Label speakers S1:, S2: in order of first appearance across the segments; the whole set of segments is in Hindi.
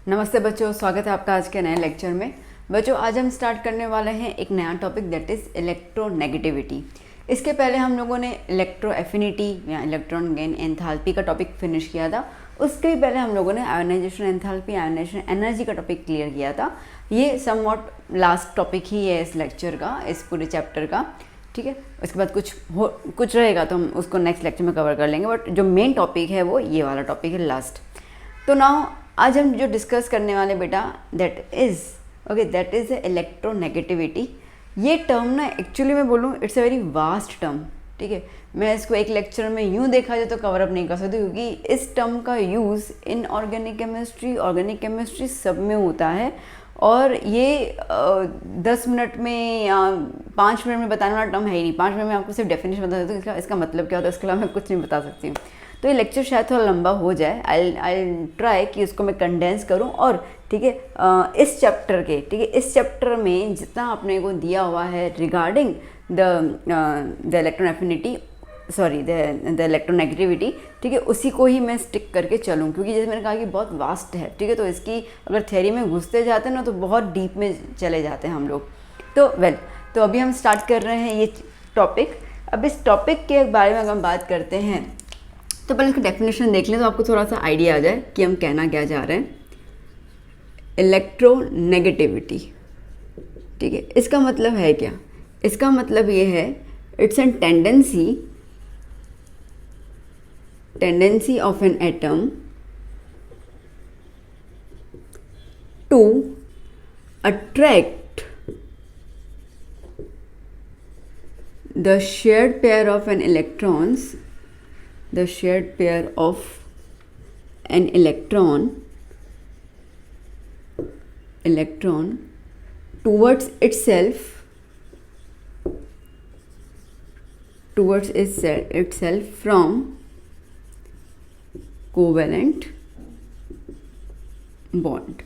S1: नमस्ते बच्चों, स्वागत है आपका आज के नए लेक्चर में। बच्चों, आज हम स्टार्ट करने वाले हैं एक नया टॉपिक दैट इज़ इलेक्ट्रोनेगेटिविटी। इसके पहले हम लोगों ने इलेक्ट्रो एफिनिटी या इलेक्ट्रॉन गेन एंथैल्पी का टॉपिक फिनिश किया था। उसके भी पहले हम लोगों ने आयोनाइजेशन एंथैल्पी, आयोनाइजेशन एनर्जी का टॉपिक क्लियर किया था। ये समवॉट लास्ट टॉपिक ही है इस लेक्चर का, इस पूरे चैप्टर का। ठीक है, उसके बाद कुछ रहेगा तो हम उसको नेक्स्ट लेक्चर में कवर कर लेंगे, बट जो मेन टॉपिक है वो ये वाला टॉपिक है लास्ट। तो नाउ आज हम जो डिस्कस करने वाले बेटा दैट इज़ इलेक्ट्रोनेगेटिविटी। ये टर्म ना एक्चुअली मैं बोलूँ it's a very vast term. ठीक है, मैं इसको एक लेक्चर में यूँ देखा जाए तो कवर अप नहीं कर सकती, क्योंकि इस टर्म का यूज़ इन ऑर्गेनिक केमिस्ट्री सब में होता है। और ये 10 मिनट में या 5 मिनट में बताने वाला टर्म है ही नहीं। 5 मिनट में आपको सिर्फ डेफिनेशन बता सकती हूँ, इसका मतलब क्या होता है, इसके अलावा मैं कुछ नहीं बता सकती हूँ। तो ये लेक्चर शायद थोड़ा लंबा हो जाए। आई ट्राई कि उसको मैं कंडेंस करूं। और ठीक है, इस चैप्टर में जितना अपने को दिया हुआ है रिगार्डिंग द इलेक्ट्रोनेगेटिविटी, ठीक है, उसी को ही मैं स्टिक करके चलूं, क्योंकि जैसे मैंने कहा कि बहुत वास्ट है। ठीक है, तो इसकी अगर थ्योरी में घुसते जाते हैं ना तो बहुत डीप में चले जाते हैं हम लोग। तो अभी हम स्टार्ट कर रहे हैं ये टॉपिक। अब इस टॉपिक के बारे में अगर हम बात करते हैं तो पहले इसका डेफिनेशन देख लें तो आपको थोड़ा सा आइडिया आ जाए कि हम कहना क्या चाह रहे हैं। इलेक्ट्रोनेगेटिविटी, ठीक है, इसका मतलब है क्या? इसका मतलब ये है it's an tendency of an atom to attract the shared pair of an electrons, the shared pair of an electron towards itself from covalent bond।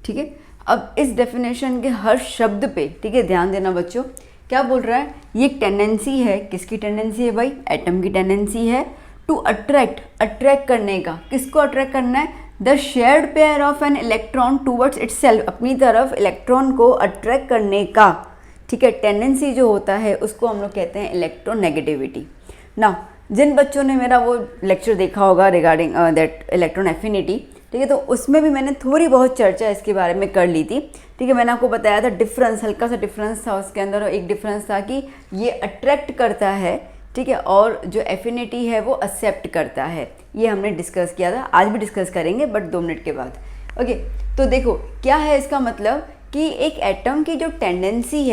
S1: ठीक है, अब इस डेफिनेशन के हर शब्द पे ठीक है ध्यान देना बच्चों। क्या बोल रहा है? ये टेंडेंसी है। किसकी टेंडेंसी है भाई? एटम की टेंडेंसी है टू अट्रैक्ट करने का। किसको अट्रैक्ट करना है? The shared pair of an electron towards itself, अपनी तरफ इलेक्ट्रॉन को अट्रैक्ट करने का। ठीक है, टेंडेंसी जो होता है उसको हम लोग कहते हैं इलेक्ट्रोनेगेटिविटी। नाउ जिन बच्चों ने मेरा वो लेक्चर देखा होगा रिगार्डिंग दैट इलेक्ट्रॉन एफिनिटी, ठीक है, तो उसमें भी मैंने थोड़ी बहुत चर्चा इसके बारे में कर ली थी। ठीक है, मैंने आपको बताया था डिफरेंस, हल्का सा डिफरेंस था उसके अंदर। एक डिफरेंस था कि ये अट्रैक्ट करता है, ठीक है, और जो एफिनिटी है वो एक्सेप्ट करता है। ये हमने डिस्कस किया था, आज भी डिस्कस करेंगे बट 2 मिनट के बाद। ओके, तो देखो क्या है इसका मतलब कि एक एटम की जो टेंडेंसी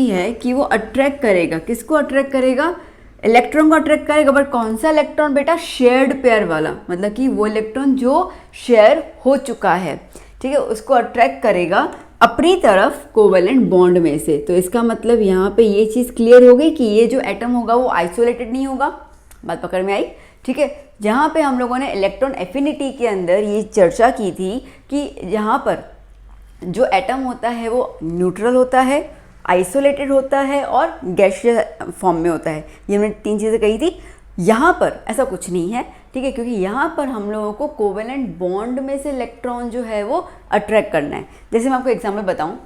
S1: है कि वो अट्रैक्ट करेगा। किसको अट्रैक्ट करेगा? इलेक्ट्रॉन को अट्रैक्ट करेगा। बट कौन सा इलेक्ट्रॉन बेटा? शेयर्ड पेयर वाला, मतलब कि वो इलेक्ट्रॉन जो शेयर हो चुका है, ठीक है, उसको अट्रैक्ट करेगा अपनी तरफ कोवेलेंट बॉन्ड में से। तो इसका मतलब यहाँ पे ये चीज़ क्लियर हो गई कि ये जो एटम होगा वो आइसोलेटेड नहीं होगा। बात पकड़ में आई? ठीक है, जहाँ पे हम लोगों ने इलेक्ट्रॉन एफिनिटी के अंदर ये चर्चा की थी कि यहाँ पर जो एटम होता है वो न्यूट्रल होता है, आइसोलेटेड होता है और गैसियस फॉर्म में होता है। ये मैंने 3 चीज़ें कही थी। यहाँ पर ऐसा कुछ नहीं है, ठीक है, क्योंकि यहाँ पर हम लोगों को कोवेलेंट बॉन्ड में से इलेक्ट्रॉन जो है वो अट्रैक्ट करना है। जैसे मैं आपको एग्जाम्पल बताऊँ,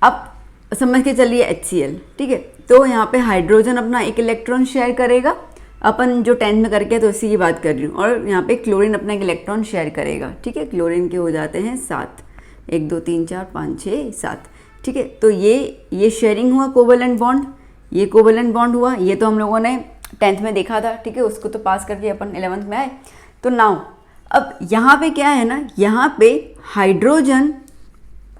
S1: आप समझ के चलिए HCl, ठीक है, तो यहाँ पे हाइड्रोजन अपना एक इलेक्ट्रॉन शेयर करेगा, अपन जो 10th में करके तो इसी की बात कर रही हूँ। और यहाँ पे क्लोरीन अपना एक इलेक्ट्रॉन शेयर करेगा। ठीक है, क्लोरीन के हो जाते हैं 7, 1 2 3 4 5 6 7। ठीक है, तो ये शेयरिंग हुआ कोवेलेंट बॉन्ड, ये कोवेलेंट बॉन्ड हुआ। ये तो हम लोगों ने 10th में देखा था, ठीक है, उसको तो पास करके अपन 11th में आए। तो नाउ अब यहाँ पे क्या है ना, यहाँ पे हाइड्रोजन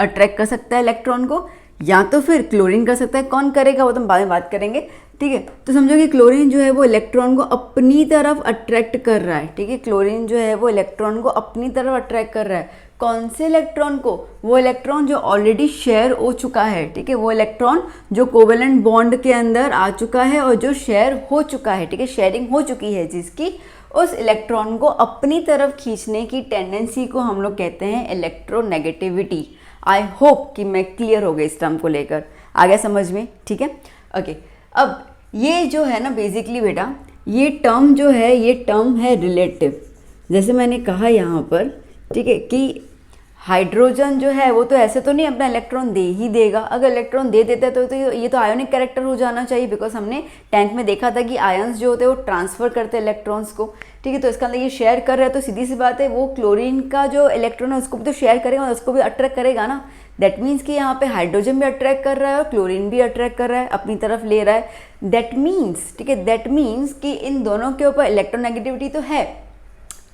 S1: अट्रैक्ट कर सकता है इलेक्ट्रॉन को, या तो फिर क्लोरीन कर सकता है। कौन करेगा वो तो हम बाद में बात करेंगे। ठीक है, तो समझो कि क्लोरीन जो है वो इलेक्ट्रॉन को अपनी तरफ अट्रैक्ट कर रहा है। ठीक है, क्लोरीन जो है वो इलेक्ट्रॉन को अपनी तरफ अट्रैक्ट कर रहा है। कौन से इलेक्ट्रॉन को? वो इलेक्ट्रॉन जो ऑलरेडी शेयर हो चुका है। ठीक है, वो इलेक्ट्रॉन जो कोवेलेंट बॉन्ड के अंदर आ चुका है और जो शेयर हो चुका है, ठीक है, शेयरिंग हो चुकी है जिसकी, उस इलेक्ट्रॉन को अपनी तरफ खींचने की टेंडेंसी को हम लोग कहते हैं इलेक्ट्रोनेगेटिविटी। आई होप कि मैं क्लियर हो गई इस टर्म को लेकर, आ गया समझ में? ठीक है, ओके। अब ये जो है ना बेसिकली बेटा, ये टर्म जो है ये टर्म है रिलेटिव। जैसे मैंने कहा यहाँ पर, ठीक है, कि हाइड्रोजन जो है वो तो ऐसे तो नहीं अपना इलेक्ट्रॉन दे ही देगा। अगर इलेक्ट्रॉन दे देता है तो ये तो आयोनिक कैरेक्टर हो जाना चाहिए, बिकॉज हमने टैंक में देखा था कि आयंस जो होते हैं वो ट्रांसफर करते हैं इलेक्ट्रॉन्स को, ठीक है। तो इसका अंदर ये शेयर कर रहा है, तो सीधी सी बात है वो क्लोरीन का जो इलेक्ट्रॉन है उसको भी तो शेयर करेगा, उसको भी अट्रैक्ट करेगा ना। दैट मीन्स कि यहाँ पे हाइड्रोजन भी अट्रैक्ट कर रहा है और क्लोरीन भी अट्रैक्ट कर रहा है, अपनी तरफ ले रहा है। दैट मीन्स, ठीक है, दैट मीन्स कि इन दोनों के ऊपर इलेक्ट्रोनेगेटिविटी तो है,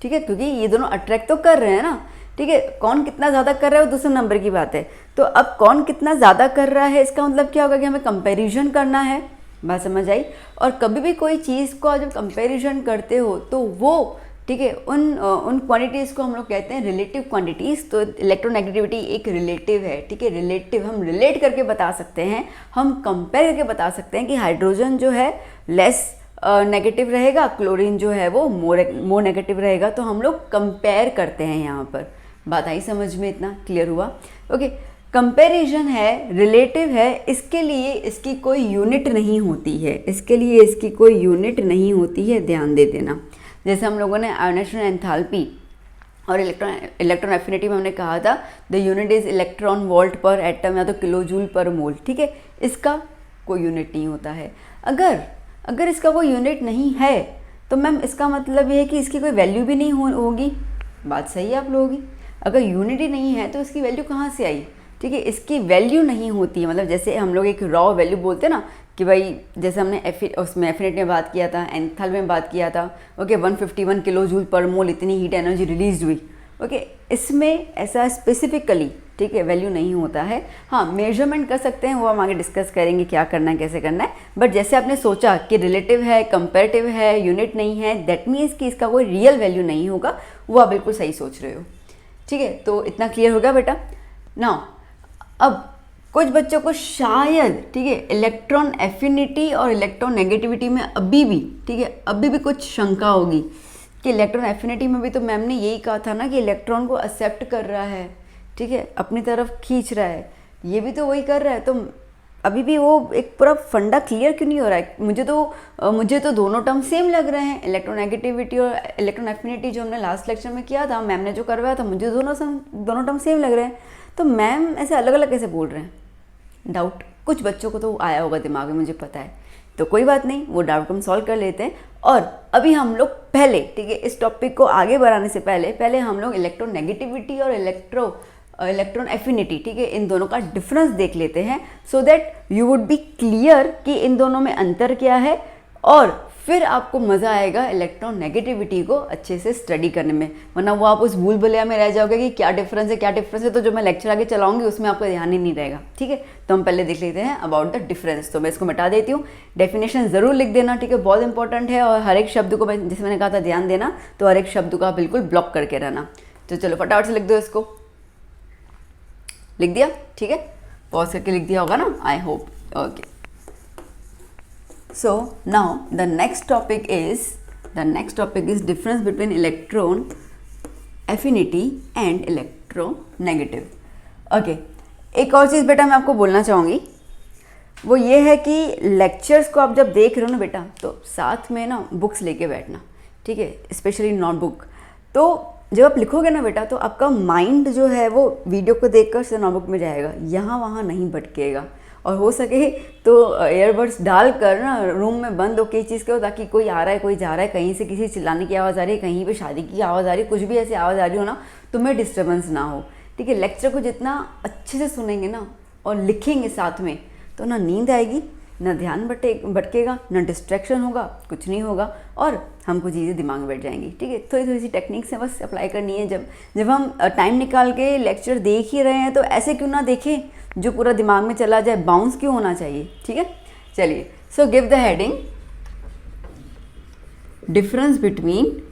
S1: ठीक है, क्योंकि ये दोनों अट्रैक्ट तो कर रहे हैं ना, ठीक है। कौन कितना ज़्यादा कर रहा है वो दूसरे नंबर की बात है। तो अब कौन कितना ज़्यादा कर रहा है इसका मतलब क्या होगा कि हमें कंपैरिजन करना है, बात समझ आई। और कभी भी कोई चीज़ को जब कंपैरिजन करते हो तो वो, ठीक है, उन क्वांटिटीज़ को हम लोग कहते हैं रिलेटिव क्वांटिटीज़। तो इलेक्ट्रोनेगेटिविटी एक रिलेटिव है, ठीक है, रिलेटिव, हम रिलेट करके बता सकते हैं, हम कंपेयर करके बता सकते हैं कि हाइड्रोजन जो है लेस नेगेटिव रहेगा, क्लोरीन जो है वो मोर नेगेटिव रहेगा। तो हम लोग कंपेयर करते हैं यहाँ पर। बात आई समझ में? इतना क्लियर हुआ? ओके, कंपैरिजन है, रिलेटिव है, इसके लिए इसकी कोई यूनिट नहीं होती है, इसके लिए इसकी कोई यूनिट नहीं होती है, ध्यान दे देना। जैसे हम लोगों ने आयोनाइजेशन एंथैल्पी और इलेक्ट्रॉन एफिनिटी में हमने कहा था the unit is electron volt पर एटम या तो किलो जूल पर मोल, ठीक है। इसका कोई यूनिट नहीं होता है। अगर इसका कोई यूनिट नहीं है तो मैम इसका मतलब ये है कि इसकी कोई वैल्यू भी नहीं होगी। बात सही है आप लोगों की? अगर यूनिट ही नहीं है तो इसकी वैल्यू कहाँ से आई, ठीक है। इसकी वैल्यू नहीं होती है, मतलब जैसे हम लोग एक रॉ वैल्यू बोलते हैं ना कि भाई, जैसे हमने उसमें एफिनिटी में बात किया था, एंथैल्पी में बात किया था, ओके, 151 किलो जूल पर मोल इतनी हीट एनर्जी रिलीज हुई, ओके। इसमें ऐसा स्पेसिफिकली, ठीक है, वैल्यू नहीं होता है। हाँ, मेजरमेंट कर सकते हैं, वो हम आगे डिस्कस करेंगे क्या करना है, कैसे करना है। बट जैसे आपने सोचा कि रिलेटिव है, कंपेरेटिव है, यूनिट नहीं है, दैट मीन्स कि इसका कोई रियल वैल्यू नहीं होगा, वो आप बिल्कुल सही सोच रहे हो, ठीक है। तो इतना क्लियर हो गया बेटा? नाउ अब कुछ बच्चों को शायद, ठीक है, इलेक्ट्रॉन एफिनिटी और इलेक्ट्रॉन नेगेटिविटी में अभी भी, ठीक है, अभी भी कुछ शंका होगी कि इलेक्ट्रॉन एफिनिटी में भी तो मैम ने यही कहा था ना कि इलेक्ट्रॉन को एक्सेप्ट कर रहा है, ठीक है, अपनी तरफ खींच रहा है, ये भी तो वही कर रहा है। तो अभी भी वो एक पूरा फंडा क्लियर क्यों नहीं हो रहा है? मुझे तो दोनों टर्म सेम लग रहे हैं, इलेक्ट्रोनेगेटिविटी और इलेक्ट्रॉन एफिनिटी जो हमने लास्ट लेक्चर में किया था, मैम ने जो करवाया था, मुझे दोनों टर्म सेम लग रहे हैं। तो मैम ऐसे अलग अलग कैसे बोल रहे हैं? डाउट कुछ बच्चों को तो आया होगा दिमाग में, मुझे पता है। तो कोई बात नहीं, वो डाउट हम सॉल्व कर लेते हैं। और अभी हम लोग पहले, ठीक है, इस टॉपिक को आगे बढ़ाने से पहले हम लोग इलेक्ट्रोनेगेटिविटी और इलेक्ट्रॉन एफिनिटी, ठीक है, इन दोनों का डिफरेंस देख लेते हैं, so that you would be clear कि इन दोनों में अंतर क्या है, और फिर आपको मज़ा आएगा इलेक्ट्रॉन नेगेटिविटी को अच्छे से स्टडी करने में। वरना वो आप उस भूल भुलैया में रह जाओगे कि क्या डिफरेंस है, तो जो मैं लेक्चर आगे चलाऊंगी उसमें आपको ध्यान ही नहीं रहेगा, ठीक है। तो हम पहले देख लेते हैं अबाउट द डिफरेंस। तो मैं इसको मिटा देती हूँ, डेफिनेशन ज़रूर लिख देना, ठीक है, बहुत इंपॉर्टेंट है। और हर एक शब्द को, जैसे मैंने कहा था, ध्यान देना, तो हर एक शब्द को आप बिल्कुल ब्लॉक करके रहना। तो चलो फटाफट से लिख दो इसको। लिख दिया? ठीक है, पॉज करके लिख दिया होगा ना, I hope. Okay, so now the next topic is difference between electron affinity and electronegative. okay, एक और चीज़ बेटा मैं आपको बोलना चाहूँगी, वो ये है कि लेक्चर्स को आप जब देख रहे हो ना बेटा, तो साथ में ना बुक्स लेके बैठना, ठीक है, स्पेशली नोटबुक। तो जब आप लिखोगे ना बेटा, तो आपका माइंड जो है वो वीडियो को देखकर से नोटबुक में जाएगा, यहाँ वहाँ नहीं भटकेगा। और हो सके तो एयरबड्स डालकर ना रूम में बंद होकर चीज़ करो, ताकि कोई आ रहा है, कोई जा रहा है, कहीं से किसी चिल्लाने की आवाज़ आ रही है, कहीं पे शादी की आवाज़ आ रही है, कुछ भी ऐसी आवाज़ आ रही हो ना, तुम्हें डिस्टर्बेंस ना हो, ठीक है। लेक्चर को जितना अच्छे से सुनेंगे ना और लिखेंगे साथ में, तो ना नींद आएगी, ना ध्यान भटकेगा, ना डिस्ट्रैक्शन होगा, कुछ नहीं होगा, और हमको चीज़ें दिमाग में बैठ जाएंगी, ठीक है। थोड़ी थोड़ी सी टेक्निक से बस अप्लाई करनी है। जब हम टाइम निकाल के लेक्चर देख ही रहे हैं, तो ऐसे क्यों ना देखें जो पूरा दिमाग में चला जाए, बाउंस क्यों होना चाहिए, ठीक है। चलिए, so give the heading difference between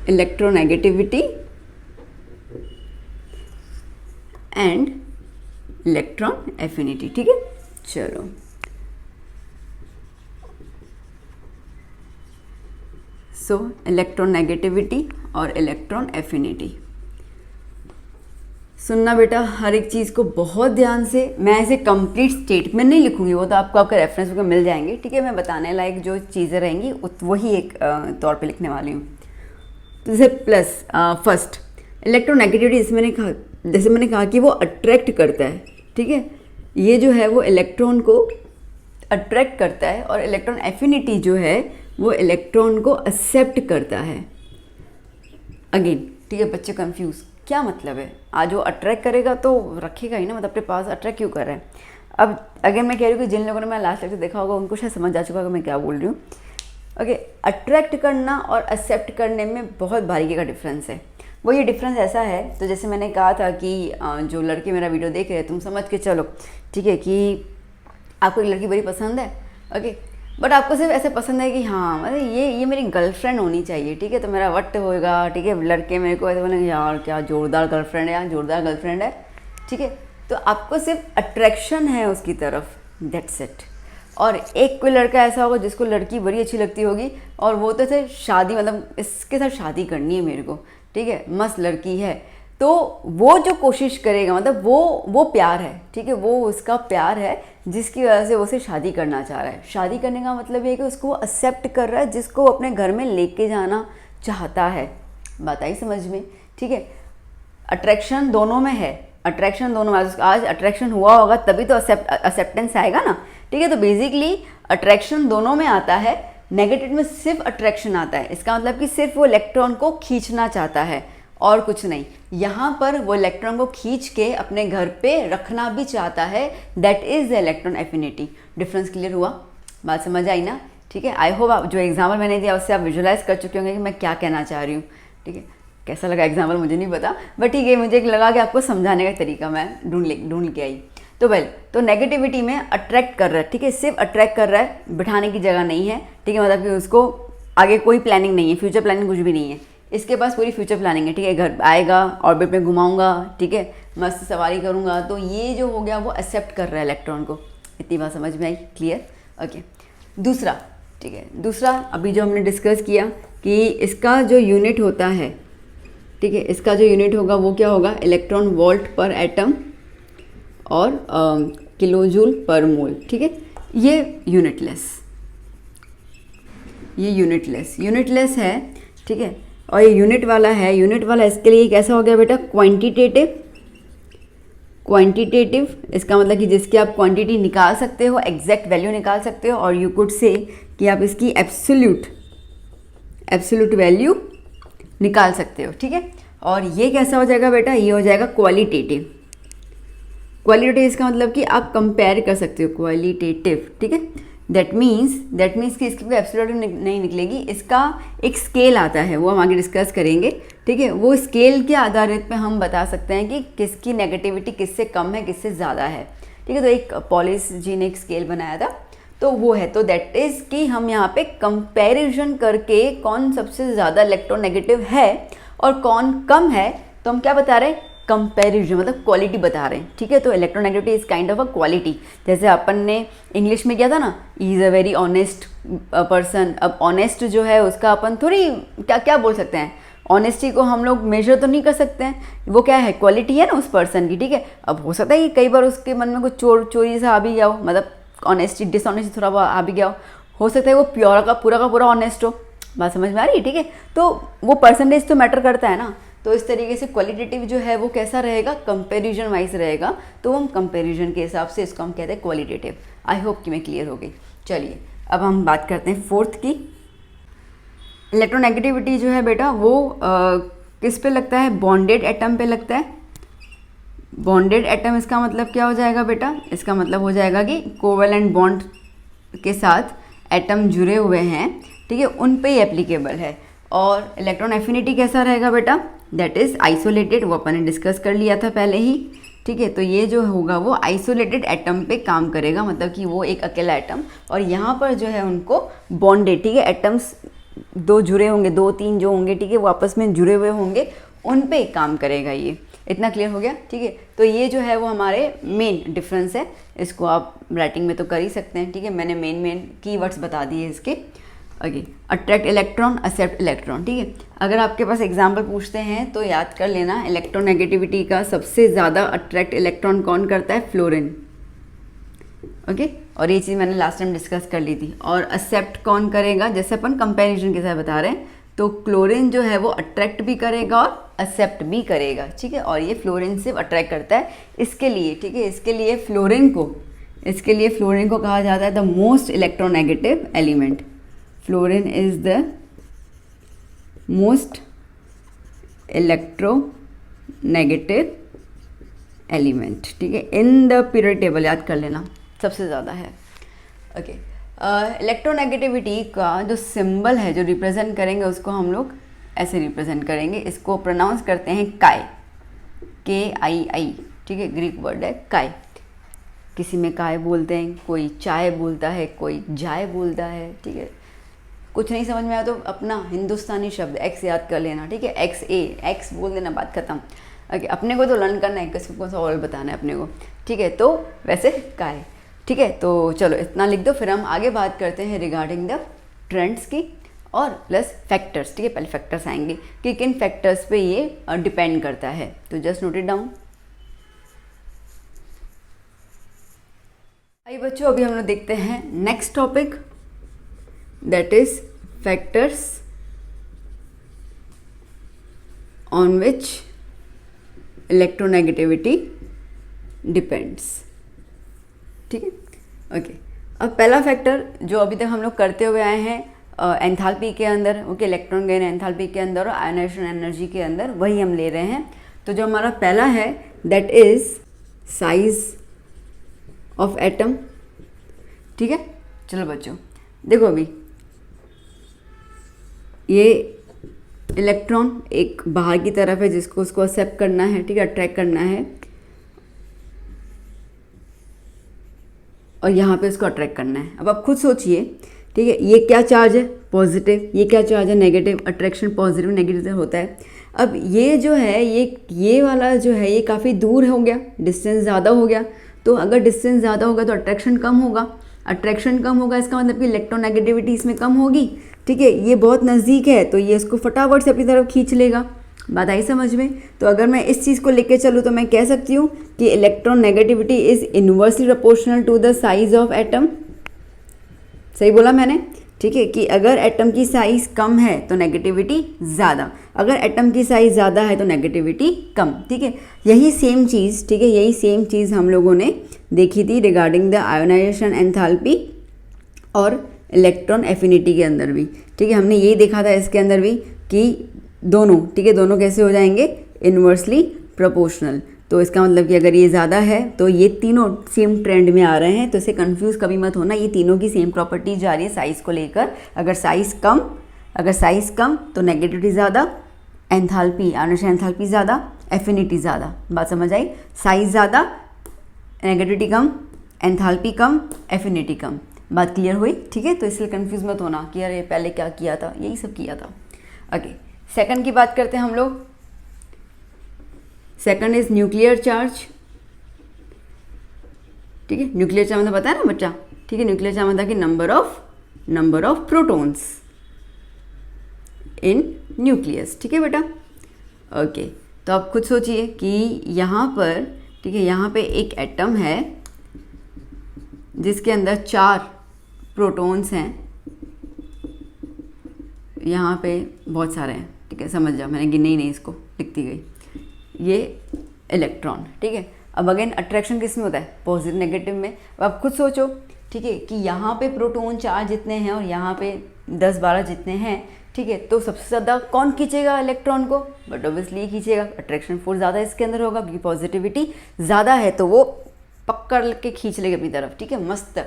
S1: electronegativity and electron affinity, ठीक है। चलो, सो इलेक्ट्रोनेगेटिविटी और इलेक्ट्रॉन एफिनिटी। सुनना बेटा हर एक चीज़ को बहुत ध्यान से। मैं ऐसे कंप्लीट स्टेटमेंट नहीं लिखूंगी, वो तो आपको आपका रेफरेंस बुक में मिल जाएंगे, ठीक है। मैं बताने लायक जो चीज़ें रहेंगी वही एक तौर पे लिखने वाली हूँ। तो जैसे प्लस फर्स्ट इलेक्ट्रोनेगेटिविटी, जैसे मैंने कहा कि वो अट्रैक्ट करता है, ठीक है। ये जो है वो इलेक्ट्रॉन को अट्रैक्ट करता है, और इलेक्ट्रॉन एफिनिटी जो है वो इलेक्ट्रॉन को एक्सेप्ट करता है। अगेन, ठीक है, बच्चे कंफ्यूज क्या मतलब है। आज वो अट्रैक्ट करेगा तो रखेगा ही ना, मतलब अपने पास अट्रैक्ट क्यों कर रहा है। अब अगर मैं कह रही हूँ कि जिन लोगों ने मैं लास्ट लेक्चर देखा होगा उनको शायद समझ आ चुका होगा मैं क्या बोल रही हूँ। ओके, अट्रैक्ट करना और एक्सेप्ट करने में बहुत बारीकी का डिफरेंस है। वो ये डिफरेंस ऐसा है, तो जैसे मैंने कहा था कि जो लड़के मेरा वीडियो देख रहे हैं तुम समझ के चलो, ठीक है, कि आपको एक लड़की बड़ी पसंद है, ओके, बट आपको सिर्फ ऐसे पसंद है कि हाँ मतलब ये मेरी गर्लफ्रेंड होनी चाहिए, ठीक है, तो मेरा वट होएगा, ठीक है। लड़के मेरे को ऐसे बोलेंगे यार क्या जोरदार गर्लफ्रेंड है, यार जोरदार गर्लफ्रेंड है, ठीक है। तो आपको सिर्फ अट्रैक्शन है उसकी तरफ, दैट्स इट। और एक कोई लड़का ऐसा होगा जिसको लड़की बड़ी अच्छी लगती होगी और वो तो से शादी, मतलब इसके साथ शादी करनी है मेरे को, ठीक है, मस्त लड़की है, तो वो जो कोशिश करेगा मतलब वो प्यार है, ठीक है, वो उसका प्यार है जिसकी वजह से वो उसे शादी करना चाह रहा है। शादी करने का मतलब ये है कि उसको एक्सेप्ट कर रहा है, जिसको अपने घर में लेके जाना चाहता है। बात आई समझ में, ठीक है। अट्रैक्शन दोनों में है, अट्रैक्शन दोनों में, आज अट्रैक्शन हुआ होगा तभी तो एक्सेप्टेंस आएगा ना, ठीक है। तो बेसिकली अट्रैक्शन दोनों में आता है, नेगेटिव में सिर्फ अट्रैक्शन आता है। इसका मतलब कि सिर्फ वो इलेक्ट्रॉन को खींचना चाहता है और कुछ नहीं। यहाँ पर वो इलेक्ट्रॉन को खींच के अपने घर पे रखना भी चाहता है, that is the electron affinity. Difference clear हुआ, बात समझ आई ना, ठीक है। आई होप आप जो एग्जाम्पल मैंने दिया उससे आप विजुलाइज कर चुके होंगे कि मैं क्या कहना चाह रही हूँ, ठीक है। कैसा लगा एग्जाम्पल मुझे नहीं पता, बट ठीक है, मुझे लगा कि आपको समझाने का तरीका मैं ढूंढ के आई। तो तो नेगेटिविटी में अट्रैक्ट कर रहा है, ठीक है, सिर्फ अट्रैक्ट कर रहा है, बिठाने की जगह नहीं है, ठीक है, मतलब कि उसको आगे कोई प्लानिंग नहीं है, फ्यूचर प्लानिंग कुछ भी नहीं है। इसके पास पूरी फ्यूचर प्लानिंग है, ठीक है, घर आएगा, ऑर्बिट में घुमाऊंगा, ठीक है, मस्त सवारी करूंगा। तो ये जो हो गया वो एक्सेप्ट कर रहा है इलेक्ट्रॉन को। इतनी बात समझ में आई, क्लियर, ओके। दूसरा, ठीक है, दूसरा अभी जो हमने डिस्कस किया कि इसका जो यूनिट होता है, ठीक है, इसका जो यूनिट होगा वो क्या होगा, इलेक्ट्रॉन वोल्ट पर एटम और किलोजूल पर मोल, ठीक है। ये यूनिटलेस है, ठीक है। और ये यूनिट वाला है, यूनिट वाला इसके लिए कैसा हो गया बेटा, क्वांटिटेटिव। इसका मतलब कि जिसकी आप क्वांटिटी निकाल सकते हो, एग्जैक्ट वैल्यू निकाल सकते हो, और यू कुड से कि आप इसकी एब्सोल्यूट वैल्यू निकाल सकते हो, ठीक है। और ये कैसा हो जाएगा बेटा, ये हो जाएगा क्वालिटेटिव। इसका मतलब कि आप कंपेयर कर सकते हो, क्वालिटेटिव, ठीक है। दैट मीन्स कि इसकी कोई एब्सोल्यूट नहीं निकलेगी, इसका एक स्केल आता है, वो हम आगे डिस्कस करेंगे, ठीक है। वो स्केल के आधारित पे हम बता सकते हैं कि किसकी नेगेटिविटी किससे कम है, किससे ज़्यादा है, ठीक है। तो एक पॉलिस जी ने एक स्केल बनाया था, तो वो है, तो दैट इज़ कि हम यहाँ पे कंपैरिजन करके कौन सबसे ज़्यादा इलेक्ट्रोनेगेटिव है और कौन कम है, तो हम क्या बता रहे हैं, कंपैरिजन, मतलब क्वालिटी बता रहे हैं, ठीक है। तो electronegativity is kind of a quality. जैसे अपन ने इंग्लिश में किया था ना, is a very honest person. अब ऑनेस्ट जो है उसका अपन थोड़ी क्या बोल सकते हैं, ऑनेस्टी को हम लोग मेजर तो नहीं कर सकते हैं, वो क्या है, क्वालिटी है ना उस पर्सन की, ठीक है। अब हो सकता है कि कई बार उसके मन में कुछ चोरी सा आ भी गया हो, मतलब ऑनेस्टी डिसऑनेस्टी थोड़ा बहुत आ भी गया हो सकता है वो प्योर का पूरा ऑनेस्ट हो। बात समझ में आ रही है, ठीक है। तो वो परसेंटेज तो मैटर करता है ना। तो इस तरीके से क्वालिटेटिव जो है वो कैसा रहेगा, कंपैरिजन वाइज रहेगा, तो हम कंपैरिजन के हिसाब से इसको हम कहते हैं क्वालिटेटिव। आई होप कि मैं क्लियर हो गई। चलिए अब हम बात करते हैं फोर्थ की। इलेक्ट्रोनेगेटिविटी जो है बेटा वो किस पे लगता है, बॉन्डेड एटम पे लगता है। बॉन्डेड एटम इसका मतलब क्या हो जाएगा बेटा, इसका मतलब हो जाएगा कि कोवेलेंट बॉन्ड के साथ एटम जुड़े हुए हैं, ठीक है, उन पे ही एप्लीकेबल है। और इलेक्ट्रॉन एफिनिटी कैसा रहेगा बेटा, दैट इज़ आइसोलेटेड, वो अपन ने डिस्कस कर लिया था पहले ही, ठीक है। तो ये जो होगा वो आइसोलेटेड एटम पे काम करेगा, मतलब कि वो एक अकेला एटम, और यहाँ पर जो है उनको बॉन्डेड, ठीक है, एटम्स दो जुड़े होंगे, 2-3 जो होंगे, ठीक है, वो आपस में जुड़े हुए होंगे, उन पे काम करेगा। ये इतना क्लियर हो गया, ठीक है। तो ये जो है वो हमारे मेन डिफरेंस है, इसको आप राइटिंग में तो कर ही सकते हैं, ठीक है। मैंने मेन कीवर्ड्स बता दिए इसके, okay, attract electron, accept electron, ठीक है। अगर आपके पास एग्जाम्पल पूछते हैं तो याद कर लेना, इलेक्ट्रोनेगेटिविटी का सबसे ज़्यादा अट्रैक्ट इलेक्ट्रॉन कौन करता है? फ्लोरीन। ओके, और ये चीज़ मैंने लास्ट टाइम डिस्कस कर ली थी। और एक्सेप्ट कौन करेगा? जैसे अपन कंपैरिजन के साथ बता रहे हैं, तो क्लोरीन जो है वो अट्रैक्ट भी करेगा और एक्सेप्ट भी करेगा, ठीक है। और ये फ्लोरीन सिर्फ अट्रैक्ट करता है इसके लिए, ठीक है। इसके लिए फ्लोरीन को कहा जाता है the most electronegative element. Fluorine is the most electronegative element, ठीक है, इन द पीरियड टेबल, याद कर लेना, सबसे ज़्यादा है। ओके, इलेक्ट्रोनेगेटिविटी का जो सिंबल है, जो रिप्रेजेंट करेंगे, उसको हम लोग ऐसे रिप्रेजेंट करेंगे। इसको प्रोनाउंस करते हैं काय, KII, ठीक है, ग्रीक वर्ड है काय। किसी में काय बोलते हैं, कोई चाय बोलता है, कोई जाय बोलता है, ठीक है। कुछ नहीं समझ में आया तो अपना हिंदुस्तानी शब्द एक्स याद कर लेना, ठीक है, एक्स बोल देना, बात खत्म। ओके, अपने को तो लर्न करना है, किसी को और बताना है अपने को, ठीक है। तो वैसे काय, ठीक है। तो चलो इतना लिख दो, फिर हम आगे बात करते हैं रिगार्डिंग द ट्रेंड्स की और प्लस फैक्टर्स, ठीक है। पहले फैक्टर्स आएंगे कि किन फैक्टर्स पे ये डिपेंड करता है, तो जस्ट नोट इट डाउन। आइए बच्चों, अभी हम लोग देखते हैं next topic, that is factors on which electronegativity depends, ठीक है। ओके, अब पहला फैक्टर जो अभी तक हम लोग करते हुए आए हैं एंथैल्पी के अंदर, ओके, इलेक्ट्रॉन गेन एंथैल्पी के अंदर और आयोनाइजेशन एनर्जी के अंदर, वही हम ले रहे हैं। तो जो हमारा पहला है that is size of atom, ठीक है। चलो बच्चों देखो, अभी ये इलेक्ट्रॉन एक बाहर की तरफ है जिसको उसको एक्सेप्ट करना है, ठीक है, अट्रैक्ट करना है, और यहाँ पे इसको अट्रैक्ट करना है। अब आप खुद सोचिए, ठीक है, ये क्या चार्ज है? पॉजिटिव। ये क्या चार्ज है? नेगेटिव। अट्रैक्शन पॉजिटिव नेगेटिव होता है। अब ये जो है, ये वाला जो है, ये काफ़ी दूर हो गया, डिस्टेंस ज़्यादा हो गया। तो अगर डिस्टेंस ज़्यादा होगा तो अट्रैक्शन कम होगा, अट्रैक्शन कम होगा, इसका मतलब कि इलेक्ट्रोनेगेटिविटी इसमें कम होगी, ठीक है। ये बहुत नज़दीक है तो ये इसको फटाफट से अपनी तरफ खींच लेगा। बात आई समझ में? तो अगर मैं इस चीज़ को लेके चलूँ तो मैं कह सकती हूँ कि electron negativity is inversely proportional to the size of atom. सही बोला मैंने, ठीक है, कि अगर एटम की साइज़ कम है तो नेगेटिविटी ज़्यादा, अगर एटम की साइज़ ज़्यादा है तो नेगेटिविटी कम, ठीक है। यही सेम चीज़, ठीक है, यही सेम चीज़ हम लोगों ने देखी थी रिगार्डिंग द आयोनाइजेशन एंथैल्पी और इलेक्ट्रॉन एफिनिटी के अंदर भी, ठीक है। हमने यही देखा था इसके अंदर भी कि दोनों, ठीक है, दोनों कैसे हो जाएंगे? Inversely proportional. तो इसका मतलब कि अगर ये ज़्यादा है तो ये तीनों सेम ट्रेंड में आ रहे हैं, तो इसे कंफ्यूज कभी मत होना, ये तीनों की सेम प्रॉपर्टी जा रही है साइज़ को लेकर। अगर साइज़ कम तो नेगेटिविटी ज़्यादा, एंथैल्पी आयोनाइजेशन एंथैल्पी ज़्यादा, एफिनिटी ज़्यादा। बात समझ आई? साइज़ ज़्यादा, नेगेटिविटी कम, एंथैल्पी कम, एफिनिटी कम। बात क्लियर हुई? ठीक है, तो इसलिए कंफ्यूज मत होना कि अरे पहले क्या किया था, यही सब किया था। ओके, सेकंड की बात करते हैं हम लोग। सेकंड इज न्यूक्लियर चार्ज, ठीक है। न्यूक्लियर चार्ज मतलब पता है ना बच्चा, ठीक है। न्यूक्लियर चार्ज मतलब कि number of protons in nucleus, ठीक है बेटा। ओके, तो आप खुद सोचिए कि यहाँ पर, ठीक है, यहाँ पे एक एटम है जिसके अंदर 4 प्रोटॉन्स हैं, यहाँ पे बहुत सारे हैं, ठीक है, समझ जाओ, मैंने गिने ही नहीं, इसको लिखती गई। ये इलेक्ट्रॉन, ठीक है। अब अगेन अट्रैक्शन किस में होता है? पॉजिटिव नेगेटिव में। अब आप खुद सोचो, ठीक है, कि यहाँ पे प्रोटॉन 4 जितने हैं और यहाँ पे 10-12 जितने हैं, ठीक है, तो सबसे ज़्यादा कौन खींचेगा इलेक्ट्रॉन को? बट ऑब्वियसली ये खींचेगा, अट्रैक्शन फोर्स ज़्यादा इसके अंदर होगा क्योंकि पॉजिटिविटी ज़्यादा है, तो वो पकड़ के खींच लेगा अपनी तरफ, ठीक है, मस्त।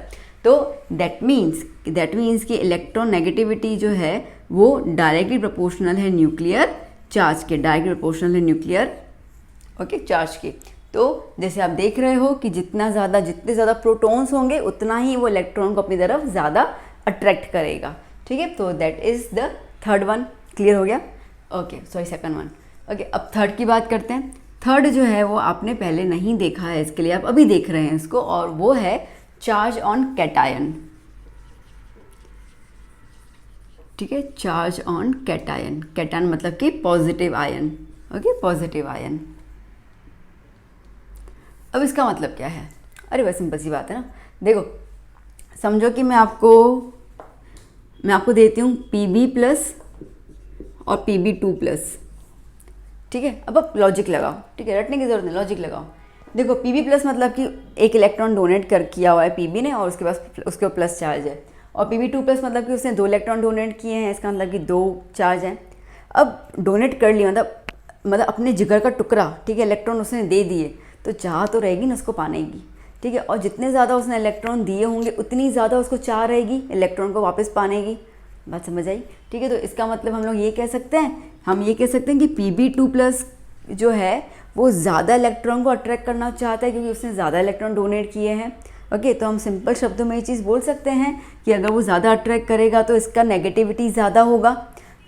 S1: तो दैट मीन्स कि इलेक्ट्रॉन नेगेटिविटी जो है वो डायरेक्टली प्रोपोर्शनल है न्यूक्लियर चार्ज के, डायरेक्टली प्रोपोर्शनल है न्यूक्लियर, ओके, चार्ज के। तो जैसे आप देख रहे हो कि जितने ज़्यादा प्रोटॉन्स होंगे उतना ही वो इलेक्ट्रॉन को अपनी तरफ ज़्यादा अट्रैक्ट करेगा, ठीक है। तो that is the third one. Clear हो गया? Okay, sorry, second one. Okay, अब थर्ड की बात करते हैं। थर्ड जो है वो आपने पहले नहीं देखा है, इसके लिए आप अभी देख रहे हैं इसको, और वो है चार्ज ऑन कैटायन। ठीक है, चार्ज ऑन कैटायन, कैटायन मतलब कि positive ion, okay, positive ion. अब इसका मतलब क्या है? अरे बस सिंपल सी बात है ना। देखो समझो कि मैं आपको देती हूँ Pb प्लस और Pb2+, ठीक है। अब आप लॉजिक लगाओ, ठीक है, रटने की जरूरत नहीं, लॉजिक लगाओ। देखो Pb+ मतलब कि एक इलेक्ट्रॉन डोनेट किया हुआ है Pb ने और उसके पास उसके ऊपर प्लस चार्ज है, और Pb2+ मतलब कि उसने 2 इलेक्ट्रॉन डोनेट किए हैं, इसका मतलब कि 2 चार्ज हैं। अब डोनेट कर लिया मतलब अपने जिगर का टुकड़ा, ठीक है, इलेक्ट्रॉन उसने दे दिए, तो चाह तो रहेगी ना उसको पाने की, ठीक है, और जितने ज़्यादा उसने इलेक्ट्रॉन दिए होंगे उतनी ज़्यादा उसको चाह रहेगी इलेक्ट्रॉन को वापस पाने की। बात समझ आई? ठीक है, तो इसका मतलब हम लोग ये कह सकते हैं कि Pb2+ जो है वो ज़्यादा इलेक्ट्रॉन को अट्रैक्ट करना चाहता है क्योंकि उसने ज़्यादा इलेक्ट्रॉन डोनेट किए हैं। ओके, तो हम सिंपल शब्दों में ये चीज़ बोल सकते हैं कि अगर वो ज़्यादा अट्रैक्ट करेगा तो इसका नेगेटिविटी ज़्यादा होगा।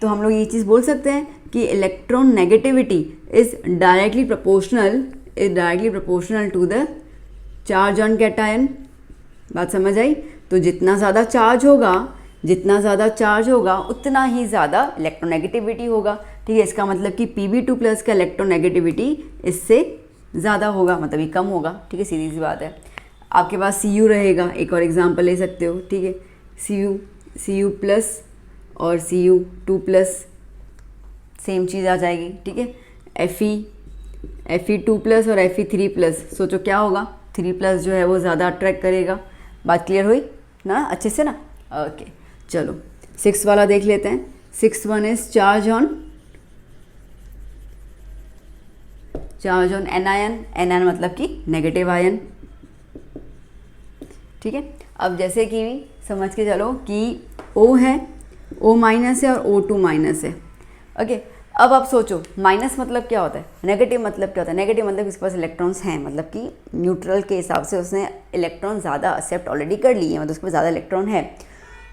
S1: तो हम लोग ये चीज़ बोल सकते हैं कि electron negativity is directly proportional to the charge on cation. बात समझ आई? तो जितना ज़्यादा चार्ज होगा उतना ही ज़्यादा इलेक्ट्रोनेगेटिविटी होगा, ठीक है। इसका मतलब कि Pb2+ का इलेक्ट्रोनेगेटिविटी इससे ज़्यादा होगा, मतलब ये कम होगा, ठीक है, सीधी सी बात है। आपके पास Cu रहेगा, एक और एग्जांपल ले सकते हो, ठीक है, Cu+ और Cu2+, सेम चीज़ आ जाएगी, ठीक है। Fe2+ और Fe3+, सोचो क्या होगा, 3+ जो है वो ज़्यादा अट्रैक्ट करेगा। बात क्लियर हुई ना अच्छे से ना? ओके, चलो 6 वाला देख लेते हैं। 6 one is charge on anion मतलब कि नेगेटिव आयन, ठीक है। अब जैसे कि समझ के चलो कि O है, O- है और O2- है। ओके, अब आप सोचो माइनस मतलब क्या होता है, नेगेटिव मतलब क्या होता है। नेगेटिव मतलब इसके पास इलेक्ट्रॉन्स हैं, मतलब कि न्यूट्रल के हिसाब से उसने इलेक्ट्रॉन ज़्यादा एक्सेप्ट ऑलरेडी कर लिए हैं, मतलब उसके पास ज़्यादा इलेक्ट्रॉन है,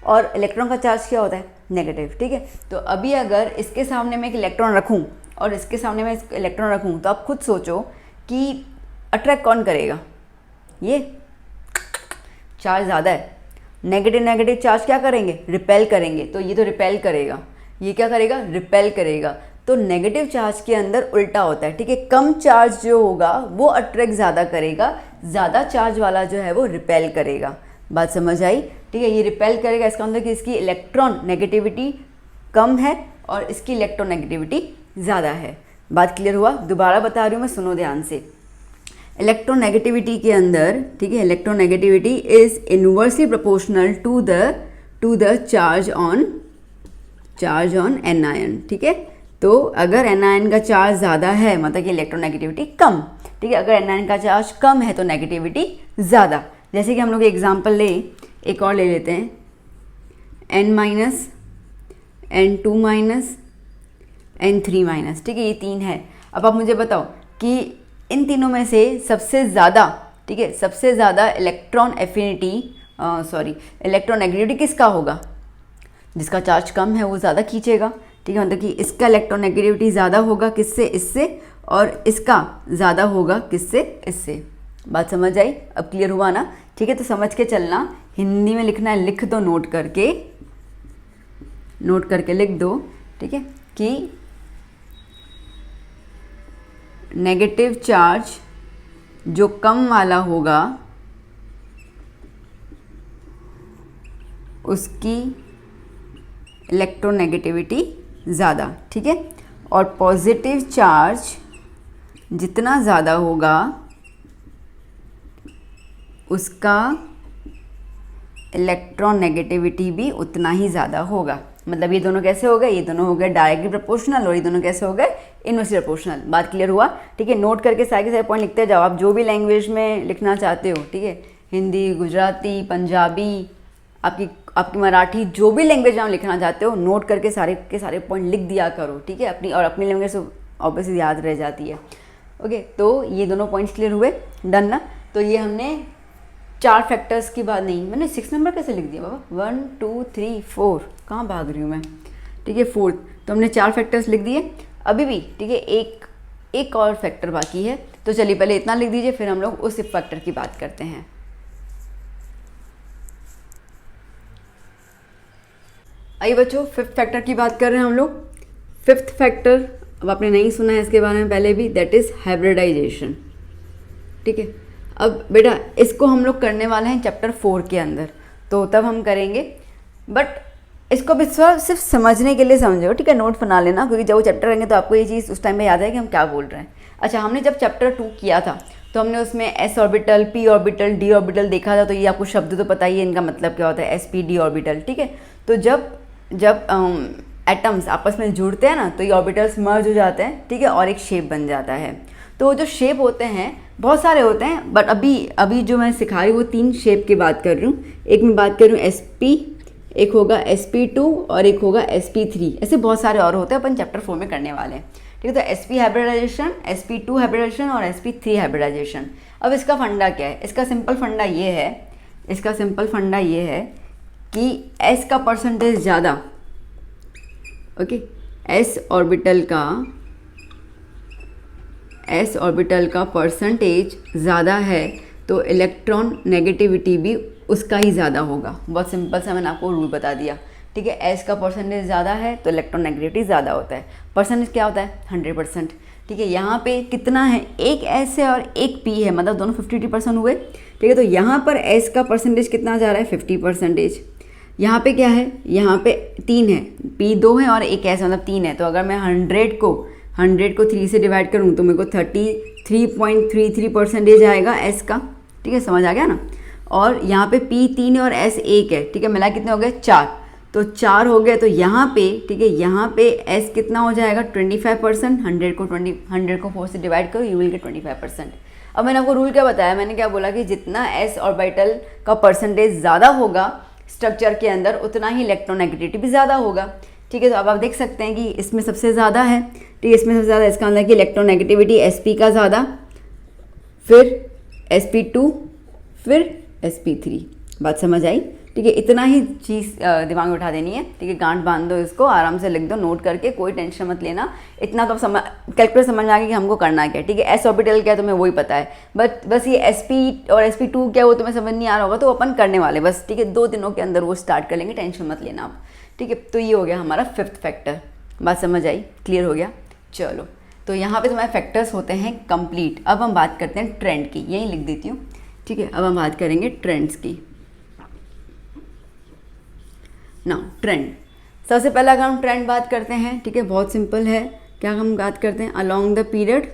S1: और इलेक्ट्रॉन का चार्ज क्या होता है, नेगेटिव, ठीक है। तो अभी अगर इसके सामने मैं एक इलेक्ट्रॉन रखूँ और इसके सामने मैं इलेक्ट्रॉन रखूँ, तो आप खुद सोचो कि अट्रैक्ट कौन करेगा, ये चार्ज ज़्यादा है, नेगेटिव चार्ज क्या करेंगे, रिपेल करेंगे, तो ये तो रिपेल करेगा, ये क्या करेगा, रिपेल करेगा। तो नेगेटिव चार्ज के अंदर उल्टा होता है, ठीक है, कम चार्ज जो होगा वो अट्रैक्ट ज़्यादा करेगा, ज़्यादा चार्ज वाला जो है वो रिपेल करेगा। बात समझ आई? ठीक है, ये रिपेल करेगा, इसका मतलब कि इसकी इलेक्ट्रॉन नेगेटिविटी कम है और इसकी इलेक्ट्रॉन नेगेटिविटी ज़्यादा है। बात क्लियर हुआ? दोबारा बता रही हूँ मैं, सुनो ध्यान से। इलेक्ट्रोनेगेटिविटी के अंदर, ठीक है, electronegativity is inversely proportional to the charge on an ion, ठीक है। तो अगर एन आयन का चार्ज ज़्यादा है मतलब कि इलेक्ट्रोनेगेटिविटी कम, ठीक है, अगर एन आयन का चार्ज कम है तो नेगेटिविटी ज़्यादा। जैसे कि हम लोग एग्जांपल एक और ले लेते हैं, N-, N2-, N3-, ठीक है, ये 3 है। अब आप मुझे बताओ कि इन तीनों में से सबसे ज़्यादा, ठीक है, सबसे ज़्यादा इलेक्ट्रोनेगेटिविटी किसका होगा? जिसका चार्ज कम है वो ज़्यादा खींचेगा, ठीक है, मतलब कि इसका इलेक्ट्रोनेगेटिविटी ज़्यादा होगा किससे, इससे, और इसका ज़्यादा होगा किससे, इससे। बात समझ आई? अब क्लियर हुआ ना? ठीक है, तो समझ के चलना, हिंदी में लिखना है, लिख दो, नोट करके लिख दो, ठीक है, कि नेगेटिव चार्ज जो कम वाला होगा उसकी इलेक्ट्रोनेगेटिविटी ज़्यादा, ठीक है, और पॉजिटिव चार्ज जितना ज़्यादा होगा उसका इलेक्ट्रोनेगेटिविटी भी उतना ही ज़्यादा होगा। मतलब ये दोनों कैसे हो गए, ये दोनों हो गए डायरेक्टली प्रोपोर्शनल और ये दोनों कैसे हो गए, इनवर्सली प्रोपोर्शनल। बात क्लियर हुआ? ठीक है, नोट करके सारे के सारे पॉइंट लिखते जाओ, आप जो भी लैंग्वेज में लिखना चाहते हो, ठीक है, हिंदी, गुजराती, पंजाबी, आपकी मराठी, जो भी लैंग्वेज में आप लिखना चाहते हो, नोट करके सारे के सारे पॉइंट लिख दिया करो, ठीक है, अपनी लैंग्वेज से ऑब्वियसली याद रह जाती है। ओके, तो ये दोनों पॉइंट्स क्लियर हुए, डन ना? तो ये हमने 4 फैक्टर्स की बात, नहीं मैंने 6 नंबर कैसे लिख दिया बाबा, 1 2 3 4, कहाँ भाग रही हूँ मैं, ठीक है, 4th, तो हमने 4 फैक्टर्स लिख दिए। अभी भी, ठीक है, एक और फैक्टर बाकी है, तो चलिए पहले इतना लिख दीजिए, फिर हम लोग उस फैक्टर की बात करते हैं। आइए बच्चों, फिफ्थ फैक्टर की बात कर रहे हैं हम लोग। फिफ्थ फैक्टर, अब आपने नहीं सुना है इसके बारे में पहले भी, दैट इज़ हाइब्रिडाइजेशन। ठीक है, अब बेटा इसको हम लोग करने वाले हैं चैप्टर 4 के अंदर, तो तब हम करेंगे। बट इसको भी सिर्फ समझने के लिए समझो, ठीक है, नोट बना लेना, क्योंकि जब वो चैप्टर रहेंगे तो आपको ये चीज़ उस टाइम में याद है कि हम क्या बोल रहे हैं। अच्छा, हमने जब चैप्टर 2 किया था तो हमने उसमें S orbital, P orbital, D orbital देखा था। तो ये आपको शब्द तो पता ही है इनका मतलब क्या होता है, एस पी डी ऑर्बिटल। ठीक है, तो जब एटम्स आपस में जुड़ते हैं ना, तो ये ऑर्बिटल्स मर्ज हो जाते हैं। ठीक है, और एक शेप बन जाता है। तो जो शेप होते हैं बहुत सारे होते हैं, बट अभी जो मैं सिखा रही हूँ वो 3 शेप की बात कर रही हूँ। एक मैं बात कर रही हूँ एस पी, एक होगा sp2 और एक होगा sp3। ऐसे बहुत सारे और होते हैं, अपन चैप्टर 4 में करने वाले हैं। ठीक है, तो sp हाइब्रिडाइजेशन, sp2 हाइब्रिडाइजेशन और sp3 हाइब्रिडाइजेशन। अब इसका फंडा क्या है? इसका सिंपल फंडा ये है कि s का परसेंटेज ज़्यादा, ओके, s ऑर्बिटल का परसेंटेज ज़्यादा है तो इलेक्ट्रॉन नेगेटिविटी भी उसका ही ज़्यादा होगा। बहुत सिंपल सा मैंने आपको रूल बता दिया। ठीक है, एस का परसेंटेज ज़्यादा है तो इलेक्ट्रॉन नेगेटिविटी ज़्यादा होता है। परसेंटेज क्या होता है? 100%। ठीक है, यहाँ पे कितना है? एक एस है और एक पी है, मतलब दोनों 50% हुए। ठीक है, तो यहाँ पर एस का परसेंटेज कितना जा रहा है? 50%। यहाँ पे क्या है? यहाँ पे 3 है, पी 2 है और एक एस, मतलब 3 है। तो अगर मैं 100 को 3 से डिवाइड करूँ तो मेरे को 33.33% आएगा एस का। ठीक है, समझ आ गया ना? और यहाँ पे P 3 है और S 1 है। ठीक है, मिला कितने हो गए? 4। तो 4 हो गए, तो यहाँ पे, ठीक है, यहाँ पे S कितना हो जाएगा? 25%। 100 को 4 से डिवाइड करो, यू विल गेट 25%। अब मैंने आपको रूल क्या बताया? मैंने क्या बोला कि जितना S ऑर्बिटल का परसेंटेज ज़्यादा होगा स्ट्रक्चर के अंदर, उतना ही इलेक्ट्रोनेगेटिविटी भी ज़्यादा होगा। ठीक है, तो अब आप देख सकते हैं कि इसमें सबसे ज़्यादा है। ठीक है, इसमें सबसे ज़्यादा, इसका मतलब कि इलेक्ट्रोनेगेटिविटी sp का ज़्यादा, फिर sp2, फिर sp3। बात समझ आई? ठीक है, इतना ही चीज़ दिमाग में उठा देनी है। ठीक है, गांठ बांध दो, इसको आराम से लिख दो, नोट करके, कोई टेंशन मत लेना। इतना तो कैलकुलेट समझ में आ गया कि हमको करना क्या है। ठीक है, एस ऑर्बिटल क्या है तुम्हें वही पता है, बस ये sp और sp2 क्या है वो तुम्हें समझ नहीं आ रहा होगा, तो अपन करने वाले बस। ठीक है, 2 दिनों के अंदर वो स्टार्ट कर लेंगे, टेंशन मत लेना आप। ठीक है, तो ये हो गया हमारा 5th फैक्टर। बात समझ आई? क्लियर हो गया? चलो, तो यहाँ पे तुम्हारे फैक्टर्स होते हैं कंप्लीट। अब हम बात करते हैं ट्रेंड की, यहीं लिख देती हूँ। ठीक है, अब हम बात करेंगे ट्रेंड्स की। ना ट्रेंड, सबसे पहला अगर हम ट्रेंड बात करते हैं, ठीक है, बहुत सिंपल है। क्या हम बात करते हैं? Along the period.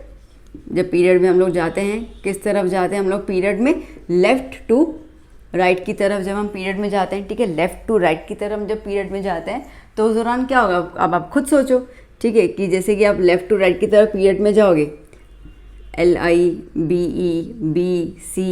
S1: जब पीरियड में हम लोग जाते हैं, किस तरफ जाते हैं हम लोग पीरियड में? लेफ्ट टू राइट की तरफ जब हम पीरियड में जाते हैं। ठीक है, लेफ्ट टू राइट की तरफ जब पीरियड में जाते हैं तो उस दौरान क्या होगा? अब आप खुद सोचो। ठीक है, कि जैसे कि आप लेफ्ट टू राइट की तरफ पीरियड में जाओगे, LiBe, BC,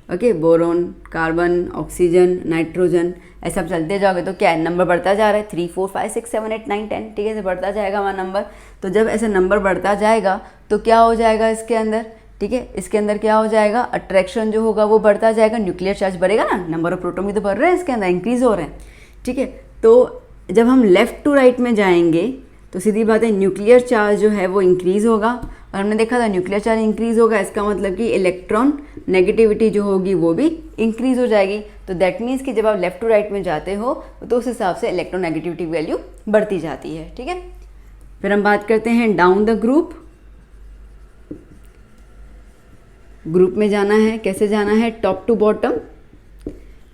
S1: okay, boron, carbon, oxygen, nitrogen, ऐसा आप चलते जाओगे तो क्या है? नंबर बढ़ता जा रहा है, 3 4 5 6 7 8 9 10। ठीक है, ऐसे बढ़ता जाएगा हमारा नंबर। तो जब ऐसे नंबर बढ़ता जाएगा तो क्या हो जाएगा इसके अंदर? ठीक है, इसके अंदर क्या हो जाएगा? अट्रैक्शन जो होगा वो बढ़ता जाएगा, न्यूक्लियर चार्ज बढ़ेगा ना, नंबर ऑफ प्रोटॉन भी तो बढ़ रहे हैं इसके अंदर, इंक्रीज हो रहे हैं। ठीक है, तो जब हम लेफ्ट टू राइट में जाएंगे तो सीधी बात है, न्यूक्लियर चार्ज जो है वो इंक्रीज़ होगा। और हमने देखा था न्यूक्लियर चार्ज इंक्रीज़ होगा, इसका मतलब कि इलेक्ट्रॉन नेगेटिविटी जो होगी वो भी इंक्रीज़ हो जाएगी। तो दैट मीन्स कि जब आप लेफ्ट टू राइट में जाते हो तो उस हिसाब से इलेक्ट्रॉन नेगेटिविटी वैल्यू बढ़ती जाती है। ठीक है, फिर हम बात करते हैं डाउन द ग्रुप। ग्रुप में जाना है, कैसे जाना है? Top to bottom.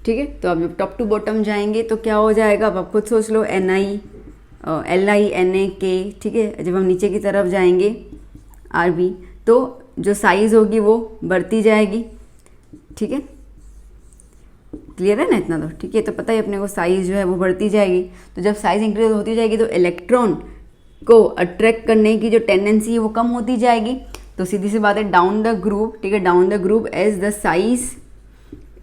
S1: ठीक है, तो अब जब टॉप टू बॉटम जाएंगे तो क्या हो जाएगा? अब आप खुद सोच लो, LiNaK। ठीक है, जब हम नीचे की तरफ जाएंगे Rb, तो जो साइज़ होगी वो बढ़ती जाएगी। ठीक है, क्लियर है ना इतना तो? ठीक है, तो पता ही अपने को साइज़ जो है वो बढ़ती जाएगी। तो जब साइज़ इंक्रीज होती जाएगी तो इलेक्ट्रॉन को अट्रैक्ट करने की जो टेंडेंसी है वो कम होती जाएगी। तो सीधी सी बात है, डाउन द ग्रुप। ठीक है, down the group as the size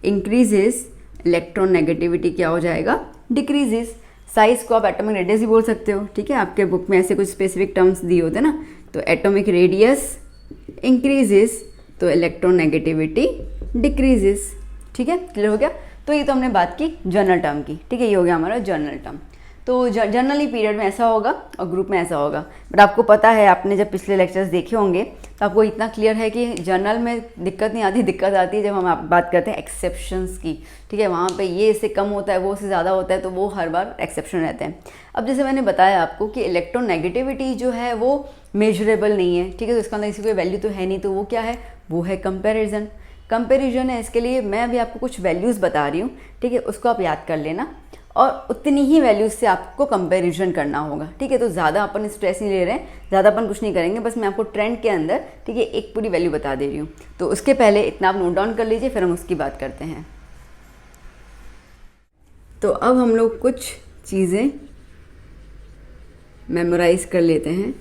S1: increases, electron negativity क्या हो जाएगा? डिक्रीजेस। साइज़ को आप एटॉमिक रेडियस भी बोल सकते हो। ठीक है, आपके बुक में ऐसे कुछ स्पेसिफिक टर्म्स दिए होते हैं ना, तो एटॉमिक रेडियस इंक्रीजेस तो इलेक्ट्रॉन नेगेटिविटी डिक्रीजेस। ठीक है, क्लियर हो गया? तो ये तो हमने बात की जनरल टर्म की। ठीक है, ये हो गया हमारा जनरल टर्म। तो जनरली पीरियड में ऐसा होगा और ग्रुप में ऐसा होगा। बट आपको पता है, आपने जब पिछले लेक्चर्स देखे होंगे तो आपको इतना क्लियर है कि जर्नल में दिक्कत नहीं आती, दिक्कत आती है जब हम बात करते हैं एक्सेप्शंस की, ठीक है। वहाँ पे ये इससे कम होता है, वो इससे ज़्यादा होता है, तो वो हर बार एक्सेप्शन रहते हैं। अब जैसे मैंने बताया आपको कि इलेक्ट्रोनेगेटिविटी जो है वो मेजरेबल नहीं है, ठीक है, तो इसका अंदर किसी कोई वैल्यू तो है नहीं, तो वो क्या है, वो है कंपेरिजन। कंपेरिजन है, इसके लिए मैं अभी आपको कुछ वैल्यूज़ बता रही हूँ, ठीक है, उसको आप याद कर लेना और उतनी ही वैल्यूज़ से आपको कंपैरिजन करना होगा, ठीक है। तो ज़्यादा अपन स्ट्रेस नहीं ले रहे हैं, ज़्यादा अपन कुछ नहीं करेंगे, बस मैं आपको ट्रेंड के अंदर, ठीक है, एक पूरी वैल्यू बता दे रही हूँ। तो उसके पहले इतना आप नोट डाउन कर लीजिए, फिर हम उसकी बात करते हैं। तो अब हम लोग कुछ चीज़ें मेमोराइज कर लेते हैं।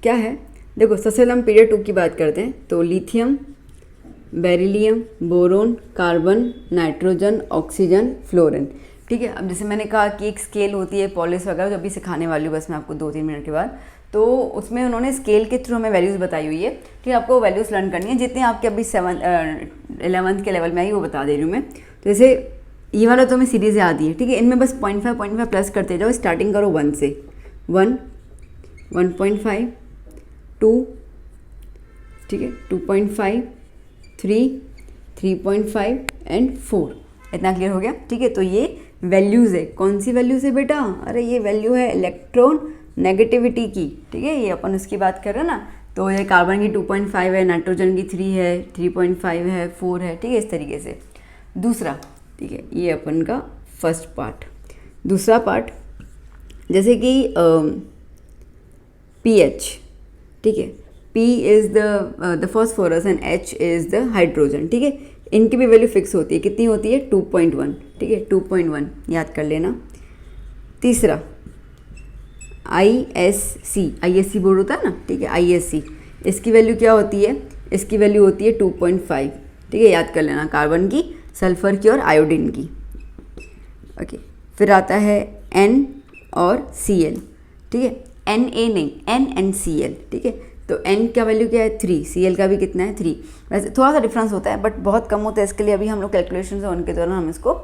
S1: क्या है, देखो सबसे पहले हम पीरियड 2 की बात करते हैं। तो lithium, beryllium, boron, carbon, nitrogen, oxygen, fluorine, ठीक है। अब जैसे मैंने कहा कि एक स्केल होती है पॉलिस वगैरह, जो अभी सिखाने वाली हूँ बस मैं आपको 2-3 मिनट के बाद, तो उसमें उन्होंने स्केल के थ्रू हमें वैल्यूज़ बताई हुई है, ठीक है। आपको वैल्यूज़ लर्न करनी है, जितने आपके अभी 11th के लेवल में आई वो बता दे रही हूँ मैं। तो जैसे ये वाला तो हमें सीरीज याद ही है, ठीक है, इनमें बस 0.5 प्लस करते जाओ, स्टार्टिंग करो 1 से, 1, 1.5, 2, ठीक है, 2.5, 3, 3.5 एंड 4। इतना क्लियर हो गया, ठीक है। तो ये वैल्यूज़ है, कौन सी वैल्यूज़ है बेटा, अरे ये वैल्यू है इलेक्ट्रॉन नेगेटिविटी की, ठीक है, ये अपन उसकी बात कर रहे हैं ना। तो ये कार्बन की 2.5 है, नाइट्रोजन की 3 है, 3.5 है, 4 है, ठीक है, इस तरीके से। दूसरा, ठीक है, ये अपन का फर्स्ट पार्ट। दूसरा पार्ट जैसे कि pH, ठीक है, P is the phosphorus and H is the hydrogen, ठीक है। इनकी भी वैल्यू फिक्स होती है, कितनी होती है, 2.1, ठीक है, 2.1 याद कर लेना। तीसरा ISC बोर्ड होता है ना, ठीक है, ISC, इसकी वैल्यू क्या होती है, इसकी वैल्यू होती है 2.5, ठीक है, याद कर लेना, कार्बन की, सल्फर की और आयोडीन की, ओके। फिर आता है N और Cl, ठीक है, Na नहीं, NnCl, ठीक है। तो N का वैल्यू क्या है, 3, Cl का भी कितना है, 3। वैसे थोड़ा सा डिफरेंस होता है बट बहुत कम होता है, इसके लिए अभी हम लोग कैलकुलेशन से उनके दौरान हम इसको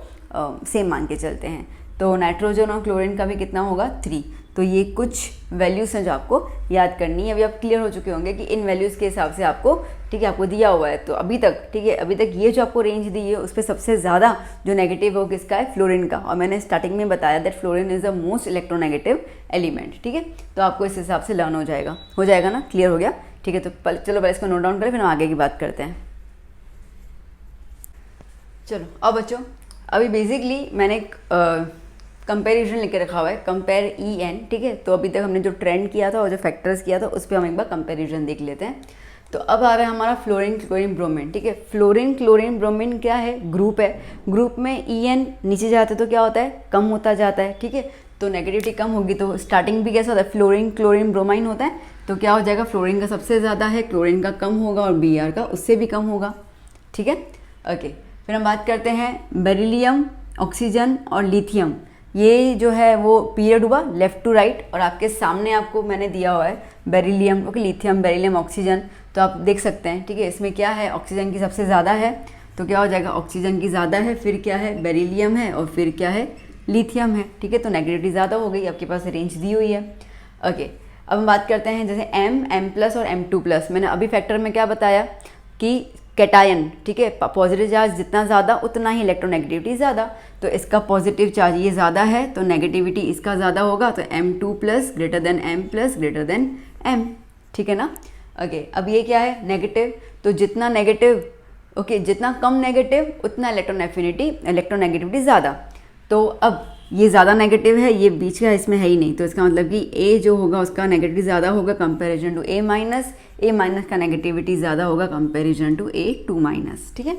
S1: सेम मान के चलते हैं। तो नाइट्रोजन और क्लोरीन का भी कितना होगा, 3। तो ये कुछ वैल्यूज़ हैं जो आपको याद करनी है। अभी आप क्लियर हो चुके होंगे कि इन वैल्यूज़ के हिसाब से आपको, ठीक है, आपको दिया हुआ है। तो अभी तक, ठीक है, अभी तक ये जो आपको रेंज दी है उस पर सबसे ज़्यादा जो नेगेटिव हो किसका है, फ्लोरीन का। और मैंने स्टार्टिंग में बताया that fluorine is the most electronegative element, ठीक है। तो आपको इस हिसाब से लर्न हो जाएगा ना, क्लियर हो गया, ठीक है। तो चलो पहले इसको नोट डाउन करें, फिर हम आगे की बात करते हैं। चलो अब बच्चों, अभी बेसिकली मैंने कंपैरिजन लेके रखा हुआ है, कंपेयर EN, ठीक है। तो अभी तक हमने जो ट्रेंड किया था और जो फैक्टर्स किया था उस पर हम एक बार कंपैरिजन देख लेते हैं। तो अब आ रहा है हमारा फ्लोरीन, क्लोरीन, ब्रोमीन, ठीक है। फ्लोरीन, क्लोरीन, ब्रोमीन क्या है, ग्रुप है। ग्रुप में EN नीचे जाते तो क्या होता है, कम होता जाता है, ठीक है। तो नेगेटिविटी कम होगी, तो स्टार्टिंग भी कैसा होता है, फ्लोरीन, क्लोरीन, ब्रोमाइन होता है। तो क्या हो जाएगा, फ्लोरीन का सबसे ज़्यादा है, क्लोरीन का कम होगा और Br का उससे भी कम होगा, ठीक है, ओके। फिर हम बात करते हैं बेरिलियम, ऑक्सीजन और लिथियम। ये जो है वो पीरियड हुआ लेफ़्ट टू राइट, और आपके सामने आपको मैंने दिया हुआ है beryllium, okay, lithium, beryllium, oxygen. तो आप देख सकते हैं, ठीक है, इसमें क्या है, ऑक्सीजन की सबसे ज़्यादा है, तो क्या हो जाएगा, ऑक्सीजन की ज़्यादा है, फिर क्या है, बेरिलियम है, और फिर क्या है, लिथियम है, ठीक है। तो नेगेटिविटी ज़्यादा हो गई, आपके पास रेंज दी हुई है, ओके। अब हम बात करते हैं जैसे M+ और M2+। मैंने अभी फैक्टर में क्या बताया कि कैटायन, ठीक है, पॉजिटिव चार्ज जितना ज़्यादा उतना ही इलेक्ट्रोनेगेटिविटी ज़्यादा। तो इसका पॉजिटिव चार्ज ये ज़्यादा है तो नेगेटिविटी इसका ज़्यादा होगा, तो M2+ greater than M+ greater than M, ठीक है ना, ओके। अब ये क्या है, नेगेटिव, तो जितना नेगेटिव, ओके, जितना कम नेगेटिव उतना इलेक्ट्रोनेगेटिविटी ज़्यादा। तो अब ये ज़्यादा नेगेटिव है, ये बीच का इसमें है ही नहीं, तो इसका मतलब कि A जो होगा उसका नेगेटिविटी ज़्यादा होगा कंपैरिजन टू A-, का नेगेटिविटी ज़्यादा होगा कंपैरिजन टू A2-, ठीक है।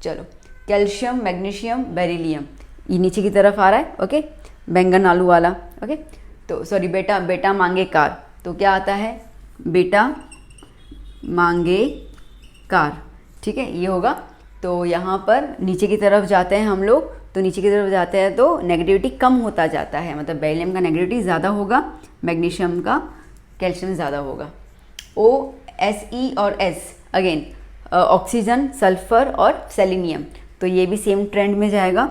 S1: चलो, कैल्शियम, मैग्नीशियम, बेरिलियम, ये नीचे की तरफ आ रहा है, ओके, बैंगन आलू वाला, ओके। तो सॉरी, बेटा मांगे कार, तो क्या आता है, बेटा मांगे कार, ठीक है, ये होगा। तो यहाँ पर नीचे की तरफ जाते हैं हम लोग, तो नीचे की तरफ जाते हैं तो नेगेटिविटी कम होता जाता है, मतलब बेरिलियम का नेगेटिविटी ज़्यादा होगा, मैग्नीशियम का, कैल्शियम ज़्यादा होगा। O, Se और S अगेन ऑक्सीजन, सल्फर और सेलेनियम। तो ये भी सेम ट्रेंड में जाएगा,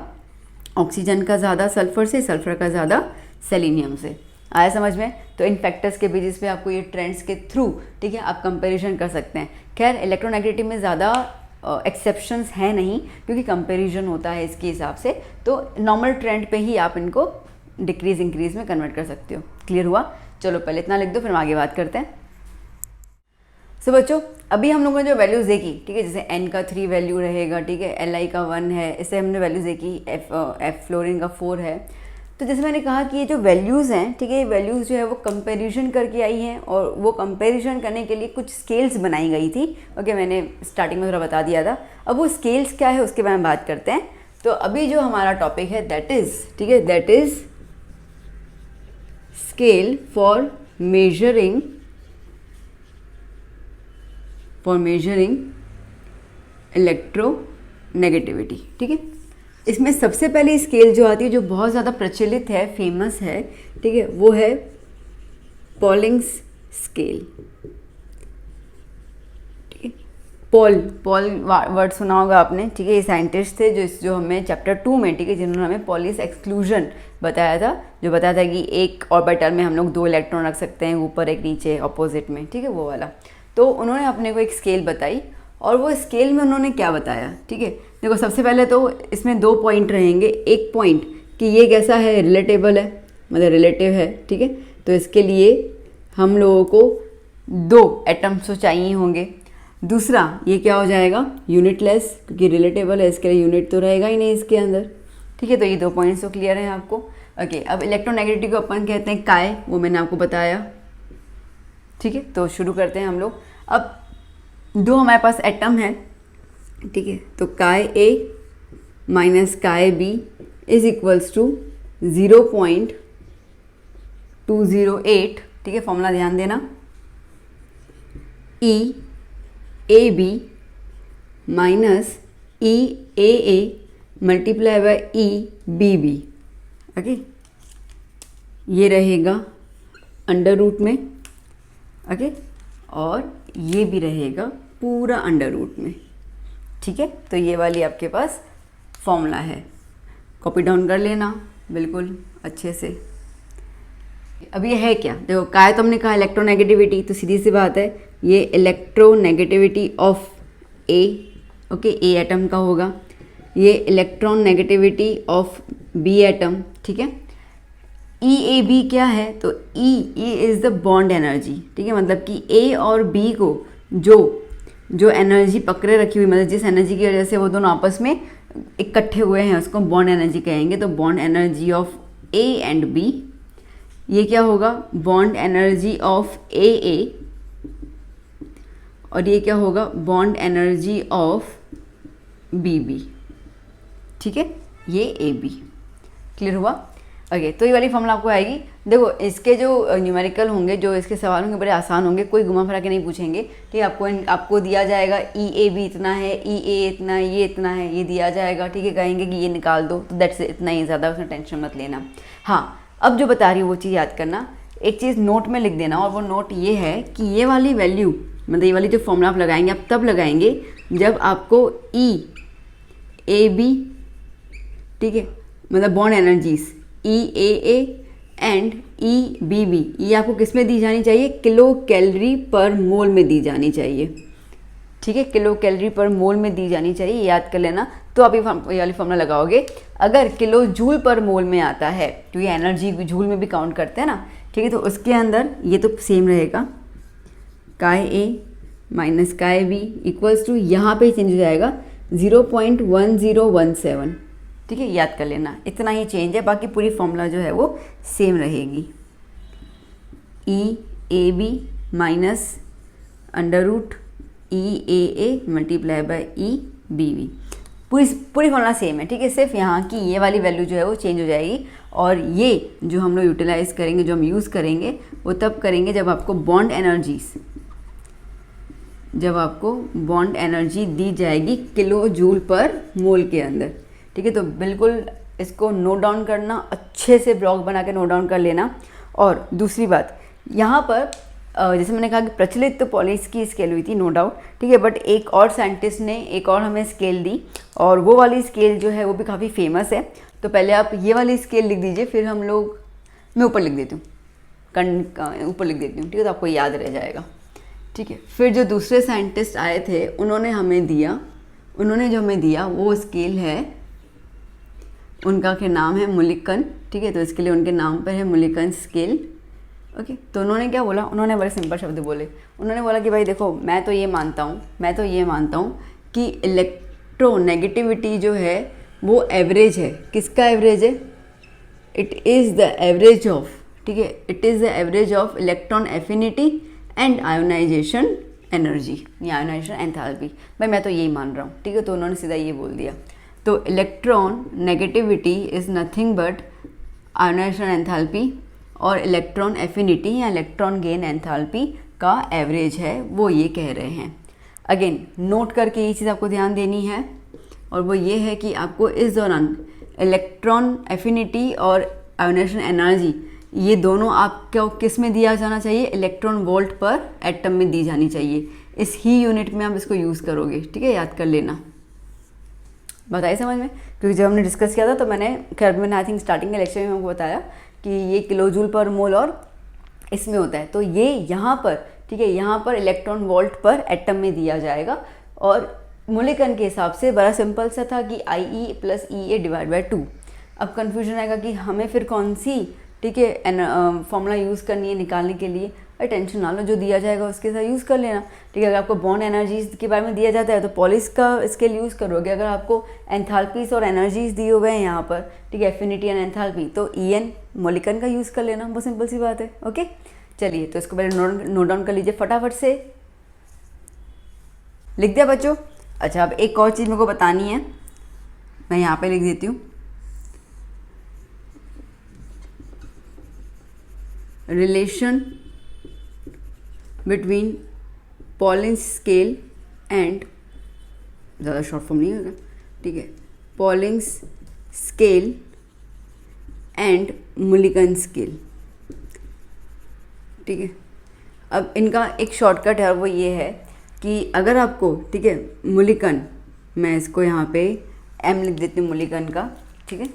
S1: ऑक्सीजन का ज़्यादा सल्फर से, सल्फर का ज़्यादा सेलेनियम से। आया समझ में? तो इन फैक्टर्स के बेसिस पे आपको ये ट्रेंड्स के थ्रू, ठीक है, आप कंपैरिजन कर सकते हैं। खैर इलेक्ट्रोनेगेटिव में ज़्यादा एक्सेप्शंस हैं नहीं, क्योंकि कंपैरिजन होता है इसके हिसाब से, तो नॉर्मल ट्रेंड पे ही आप इनको डिक्रीज इंक्रीज में कन्वर्ट कर सकते हो। क्लियर हुआ? चलो पहले इतना लिख दो, फिर हम आगे बात करते हैं। सो बच्चों, अभी हम लोगों ने जो वैल्यूज़ देखी, ठीक है, जैसे N का 3 वैल्यू रहेगा, ठीक है, Li का 1 है, इससे हमने वैल्यूज़ देखी, F फ्लोरीन का 4 है। तो जैसे मैंने कहा कि ये जो वैल्यूज़ हैं, ठीक है, ये वैल्यूज़ जो है वो कंपैरिजन करके आई हैं, और वो कंपैरिजन करने के लिए कुछ स्केल्स बनाई गई थी। ओके, मैंने स्टार्टिंग में थोड़ा बता दिया था। अब वो स्केल्स क्या है उसके बारे में बात करते हैं। तो अभी जो हमारा टॉपिक है दैट इज़, ठीक है, that is scale for measuring electronegativity. ठीक है, इसमें सबसे पहले स्केल जो आती है, जो बहुत ज़्यादा प्रचलित है, फेमस है, ठीक है, वो है पॉलिंग्स स्केल। ठीक है, पॉल वर्ड सुना होगा आपने, ठीक है, ये साइंटिस्ट थे जो हमें चैप्टर 2 में, ठीक है, जिन्होंने हमें पॉलिस एक्सक्लूजन बताया था, जो बताया था कि एक ऑर्बिटल में हम लोग 2 इलेक्ट्रॉन रख सकते हैं, ऊपर एक नीचे ऑपोजिट में, ठीक है, वो वाला। तो उन्होंने अपने को एक स्केल बताई, और वो स्केल में उन्होंने क्या बताया, ठीक है, देखो सबसे पहले तो इसमें 2 पॉइंट रहेंगे। एक पॉइंट कि ये कैसा है, रिलेटेबल है, मतलब रिलेटिव है, ठीक है, तो इसके लिए हम लोगों को 2 एटम्स तो चाहिए होंगे। दूसरा ये क्या हो जाएगा, यूनिटलेस, क्योंकि रिलेटेबल है, इसके लिए यूनिट तो रहेगा ही नहीं इसके अंदर। ठीक है, तो ये 2 पॉइंट्स तो क्लियर हैं आपको। ओके, अब इलेक्ट्रोनेगेटिविटी को अपन कहते हैं काय, वो मैंने आपको बताया। ठीक है, तो शुरू करते हैं हम लोग। अब 2 हमारे पास एटम है, ठीक है, तो काय ए माइनस काय बी इज इक्वल्स टू 0.208। ठीक है, फॉर्मूला ध्यान देना, E A B minus E A multiply by E B B. Okay, ये रहेगा अंडर रूट में, ओके, और ये भी रहेगा पूरा अंडर रूट में। ठीक है, तो ये वाली आपके पास फॉर्मूला है, कॉपी डाउन कर लेना बिल्कुल अच्छे से। अब ये है क्या, देखो काय तो हमने कहा इलेक्ट्रोनेगेटिविटी, तो सीधी सी बात है ये electronegativity of A, okay, A atom का होगा। ये electron negativity of B atom, ठीक है। ई ए बी क्या है, तो E is the bond energy, ठीक है, मतलब कि ए और बी को जो एनर्जी पकड़े रखी हुई, मतलब जिस एनर्जी की वजह से वो दोनों आपस में इकट्ठे हुए हैं, उसको बॉन्ड एनर्जी कहेंगे। तो bond energy of A and B, ये क्या होगा, बॉन्ड एनर्जी ऑफ ए, और ये क्या होगा, बॉन्ड एनर्जी ऑफ बी। ठीक है, ये ए बी। क्लियर हुआ? ओके, तो ये वाली फॉर्मूला आपको आएगी। देखो इसके जो न्यूमेरिकल होंगे, जो इसके सवाल होंगे बड़े आसान होंगे, कोई घुमा फिरा के नहीं पूछेंगे। ठीक है, आपको दिया जाएगा ई ए बी इतना है, ई ए इतना है, ये इतना है, ये दिया जाएगा। ठीक है, कहेंगे कि ये निकाल दो, तो दैट्स इतना ही, ज़्यादा उसमें टेंशन मत लेना। हाँ, अब जो बता रही हूँ वो चीज़ याद करना, एक चीज़ नोट में लिख देना, और वो नोट ये है कि ये वाली वैल्यू, मतलब ये वाली जो फॉर्मूला आप लगाएंगे, आप तब लगाएंगे जब आपको ई ए बी, ठीक है, मतलब bond energies E A and E B B, ये आपको किस में दी जानी चाहिए, किलो कैलोरी पर मोल में दी जानी चाहिए। ठीक है, किलो कैलोरी पर मोल में दी जानी चाहिए, याद कर लेना। तो आप ये वाली फॉर्मूला लगाओगे। अगर किलो जूल पर मोल में आता है, तो ये एनर्जी जूल में भी काउंट करते हैं ना, ठीक है, तो उसके अंदर ये तो सेम रहेगा, काय ए माइनस काय बी इक्वल्स टू, यहाँ पे चेंज हो जाएगा 0.1017। ठीक है, याद कर लेना, इतना ही चेंज है, बाकी पूरी फॉर्मूला जो है वो सेम रहेगी। E A B minus under root E A multiply by E B B, पूरी फॉर्मूला सेम है। ठीक है, सिर्फ यहाँ की ये वाली वैल्यू जो है वो चेंज हो जाएगी, और ये जो हम लोग यूटिलाइज करेंगे, जो हम यूज़ करेंगे, वो तब करेंगे जब आपको बॉन्ड एनर्जी दी जाएगी किलो जूल पर मोल के अंदर। ठीक है, तो बिल्कुल इसको नोट डाउन करना, अच्छे से ब्लॉग बना के नोट डाउन कर लेना। और दूसरी बात, यहाँ पर जैसे मैंने कहा कि प्रचलित तो पॉलिस की स्केल हुई थी, नो डाउट, ठीक है, बट एक और साइंटिस्ट ने एक और हमें स्केल दी, और वो वाली स्केल जो है वो भी काफ़ी फेमस है। तो पहले आप ये वाली स्केल लिख दीजिए, फिर हम लोग, मैं ऊपर लिख देती हूँ, ऊपर लिख देती हूँ, ठीक है, तो आपको याद रह जाएगा, ठीक है। फिर जो दूसरे साइंटिस्ट आए थे उन्होंने जो हमें दिया वो स्केल है, उनका क्या नाम है, मुलिकन, ठीक है, तो इसके लिए उनके नाम पर है मुलिकन स्केल, ओके। तो उन्होंने क्या बोला, उन्होंने बड़े सिंपल शब्द बोले, उन्होंने बोला कि भाई देखो, मैं तो ये मानता हूँ कि इलेक्ट्रोनेगेटिविटी जो है वो एवरेज है, किसका एवरेज है, it is the average of, ठीक है, it is the average of electron affinity and ionization energy या आयोनाइजेशन एंथैल्पी। भाई मैं तो यही मान रहा हूँ, ठीक है, तो उन्होंने सीधा ये बोल दिया। तो electron negativity is nothing but ionisation enthalpy, और इलेक्ट्रॉन एफिनिटी या इलेक्ट्रॉन गेन एंथैल्पी का एवरेज है, वो ये कह रहे हैं। अगेन नोट करके ये चीज़ आपको ध्यान देनी है, और वो ये है कि आपको इस दौरान इलेक्ट्रॉन एफिनिटी और आयोनाइजेशन एनर्जी, ये दोनों आपको किस में दिया जाना चाहिए, इलेक्ट्रॉन वोल्ट पर एटम में दी जानी चाहिए। इस ही यूनिट में आप इसको यूज़ करोगे, ठीक है, याद कर लेना। बताइए समझ में, क्योंकि जब हमने डिस्कस किया था तो मैंने आई थिंक स्टार्टिंग के लेक्चर में आपको बताया कि ये किलोजूल पर मोल और इसमें होता है, तो ये यहाँ पर, ठीक है, यहाँ पर इलेक्ट्रॉन वोल्ट पर एटम में दिया जाएगा। और मुलिकन के हिसाब से बड़ा सिंपल सा था कि IE + EA / 2। अब कन्फ्यूजन आएगा कि हमें फिर कौन सी, ठीक है, फॉर्मूला यूज़ करनी है निकालने के लिए। भाई टेंशन ना लो, जो दिया जाएगा उसके साथ यूज़ कर लेना, ठीक है। अगर आपको बॉन्ड एनर्जीज के बारे में दिया जाता है तो पॉलिस का स्केल यूज़ करोगे। अगर आपको एंथैल्पीज और एनर्जीज दिए हुए हैं यहाँ पर, ठीक है, एफिनिटी एंड एंथैल्पी, तो EN मुलिकन का यूज़ कर लेना, बहुत सिंपल सी बात है, ओके। चलिए, तो इसको पहले नोट डाउन कर लीजिए फटाफट से। लिख दिया बच्चों? अच्छा, अब एक और चीज़ मेरे को बतानी है, मैं यहाँ पे लिख देती हूँ, रिलेशन बिटवीन पॉलिंस स्केल एंड, ज़्यादा शॉर्ट फॉर्म नहीं होगा, ठीक है, पॉलिंस स्केल एंड मुलिकन स्केल, ठीक है। अब इनका एक शॉर्टकट है, वो ये है कि अगर आपको, ठीक है, मुलिकन, मैं इसको यहाँ पे M लिख देती हूँ मुलिकन का, ठीक है,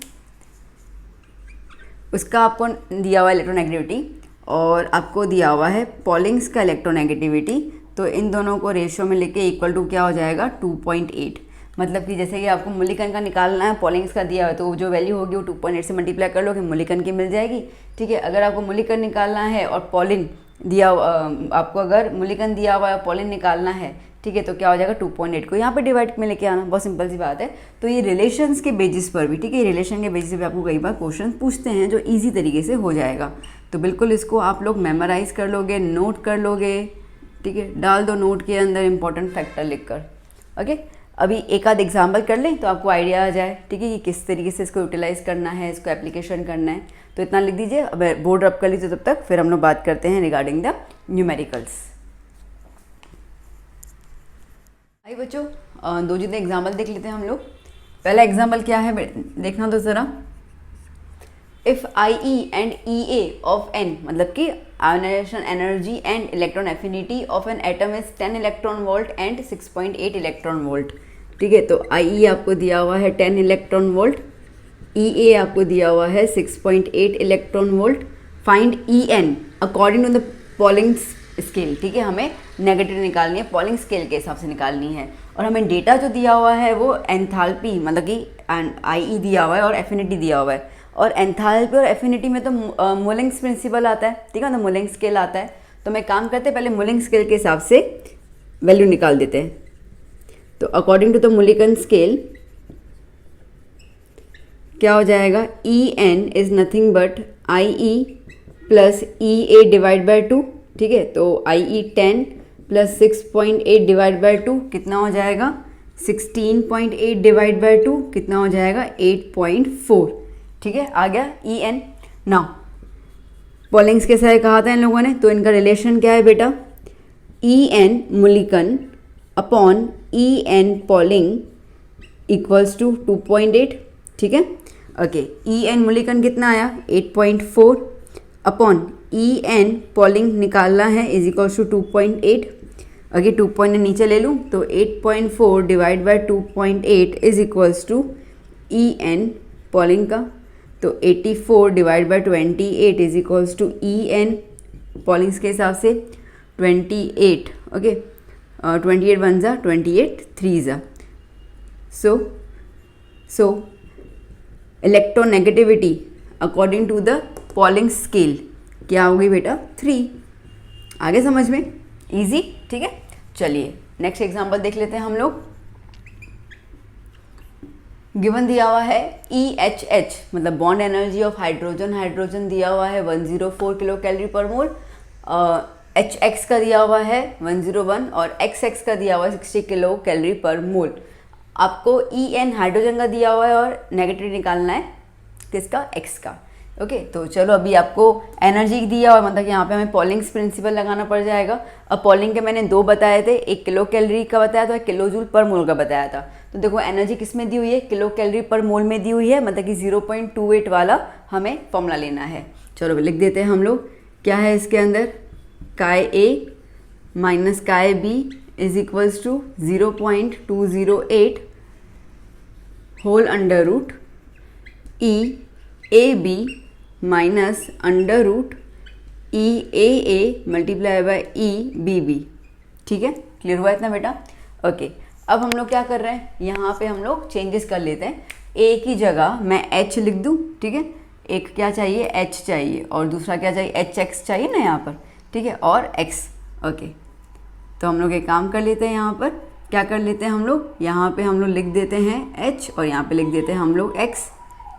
S1: उसका आपको दिया हुआ इलेक्ट्रोनेगेटिविटी और आपको दिया हुआ है पॉलिंग्स का इलेक्ट्रोनेगेटिविटी, तो इन दोनों को रेशियो में लेके इक्वल टू क्या हो जाएगा, 2.8। मतलब कि जैसे कि आपको मुलिकन का निकालना है, पॉलिंग्स का दिया हुआ है, तो जो वैल्यू होगी वो 2.8 से मल्टीप्लाई कर लो कि मुलिकन की मिल जाएगी, ठीक है। अगर आपको मुलिकन निकालना है और पॉलिन दिया, आपको अगर मुलिकन दिया हुआ है पॉलिन निकालना है, ठीक है, तो क्या हो जाएगा, 2.8 को यहाँ पे डिवाइड में लेके आना, बहुत सिंपल सी बात है। तो ये रिलेशंस के बेसिस पर भी, ठीक है, रिलेशन के बेसिस पे आपको कई बार क्वेश्चन पूछते हैं जो इजी तरीके से हो जाएगा, तो बिल्कुल इसको आप लोग मेमोराइज कर लोगे, नोट कर लोगे, ठीक है, डाल दो नोट के अंदर इंपॉर्टेंट फैक्टर लिखकर, ओके। अभी एक आध एग्जाम्पल कर लें तो आपको आइडिया आ जाए, ठीक है, कि किस तरीके से इसको यूटिलाइज करना है, इसको एप्लीकेशन करना है। तो इतना लिख दीजिए, अब बोर्ड रब कर लीजिए तब तक, फिर हम लोग बात करते हैं रिगार्डिंग द न्यूमेरिकल्स। भाई बच्चों, दो जितने एग्जाम्पल देख लेते हैं हम लोग। पहला एग्जाम्पल क्या है, देखना तो ज़रा। If IE and EA of N, मतलब कि ionization energy and electron affinity of an atom is 10 electron volt and 6.8 electron volt, ठीक है। तो IE आपको दिया हुआ है 10 इलेक्ट्रॉन वोल्ट, EA आपको दिया हुआ है 6.8 electron volt. Find EN according to the Pauling's scale, ठीक है, हमें नेगेटिव निकालनी है, पॉलिंग स्केल के हिसाब से निकालनी है। और हमें डेटा जो दिया हुआ है वो एंथैल्पी, मतलब कि IE दिया हुआ है और एफिनिटी दिया हुआ है, और एंथैल्पी और एफिनिटी में तो मोलिंग्स प्रिंसिपल आता है, ठीक है ना, मोलिंग स्केल आता है। तो मैं काम करते हैं, पहले मोलिंग स्केल के हिसाब से वैल्यू निकाल देते हैं। तो according to the Mulliken scale क्या हो जाएगा, EN is nothing but IE + EA / 2, ठीक है। तो IE 10 + 6.8 / 2 कितना हो जाएगा, 16.8 / 2 कितना हो जाएगा, 8.4, ठीक है, आ गया EN। नाउ पॉलिंग्स के साथ कहा था इन लोगों ने, तो इनका रिलेशन क्या है बेटा, EN Mulliken upon EN Pauling equals to 2.8, ठीक है, ओके। EN मुलिकन कितना आया, 8.4, अपॉन ई एन पॉलिंग निकालना है इज इक्वल्स टू 2.8। अगर 2 नीचे ले लूँ तो 8.4 divide by 2.8 is equals to E N Pauling का, तो 84 divide by 28 is equals to E N Pauling's के हिसाब से 28। ओके 28 वन ज़ा 28 थ्री ज़ा। So electronegativity according to the Pauling scale क्या होगी बेटा 3। आगे समझ में इजी, ठीक है। चलिए नेक्स्ट एग्जांपल देख लेते हैं हम लोग। गिवन दिया हुआ है EHH मतलब बॉन्ड एनर्जी ऑफ हाइड्रोजन दिया हुआ है 104 किलो कैलोरी पर मोल, HX का दिया हुआ है 101 और XX का दिया हुआ है 60 किलो कैलोरी पर मोल। आपको EN हाइड्रोजन का दिया हुआ है और नेगेटिव निकालना है किसका, X का। ओके तो चलो अभी आपको एनर्जी दिया हुआ मतलब कि यहाँ पे हमें पॉलिंग्स प्रिंसिपल लगाना पड़ जाएगा। अब पॉलिंग के मैंने 2 बताए थे, 1 किलो कैलोरी का बताया था, 1 किलो जूल पर मोल का बताया था। तो देखो एनर्जी किस में दी हुई है, किलो कैलोरी पर मोल में दी हुई है, मतलब कि 0.28 वाला हमें फॉर्मूला लेना है। चलो लिख देते हैं हम लोग, क्या है इसके अंदर, काय ए माइनस काय B is equals to 0.208 whole under root E A B minus under root E A multiply by E B B. ठीक है, क्लियर हुआ इतना बेटा। ओके अब हम लोग क्या कर रहे हैं, यहाँ पे हम लोग चेंजेस कर लेते हैं। ए की जगह मैं एच लिख दूँ, ठीक है, एक क्या चाहिए एच चाहिए और दूसरा क्या चाहिए एच एक्स चाहिए ना यहाँ पर, ठीक है, और एक्स। ओके तो हम लोग एक काम कर लेते हैं, यहाँ पर क्या कर लेते हैं हम लोग, यहाँ पे हम लोग लिख देते हैं एच और यहाँ पे लिख देते हैं हम लोग एक्स।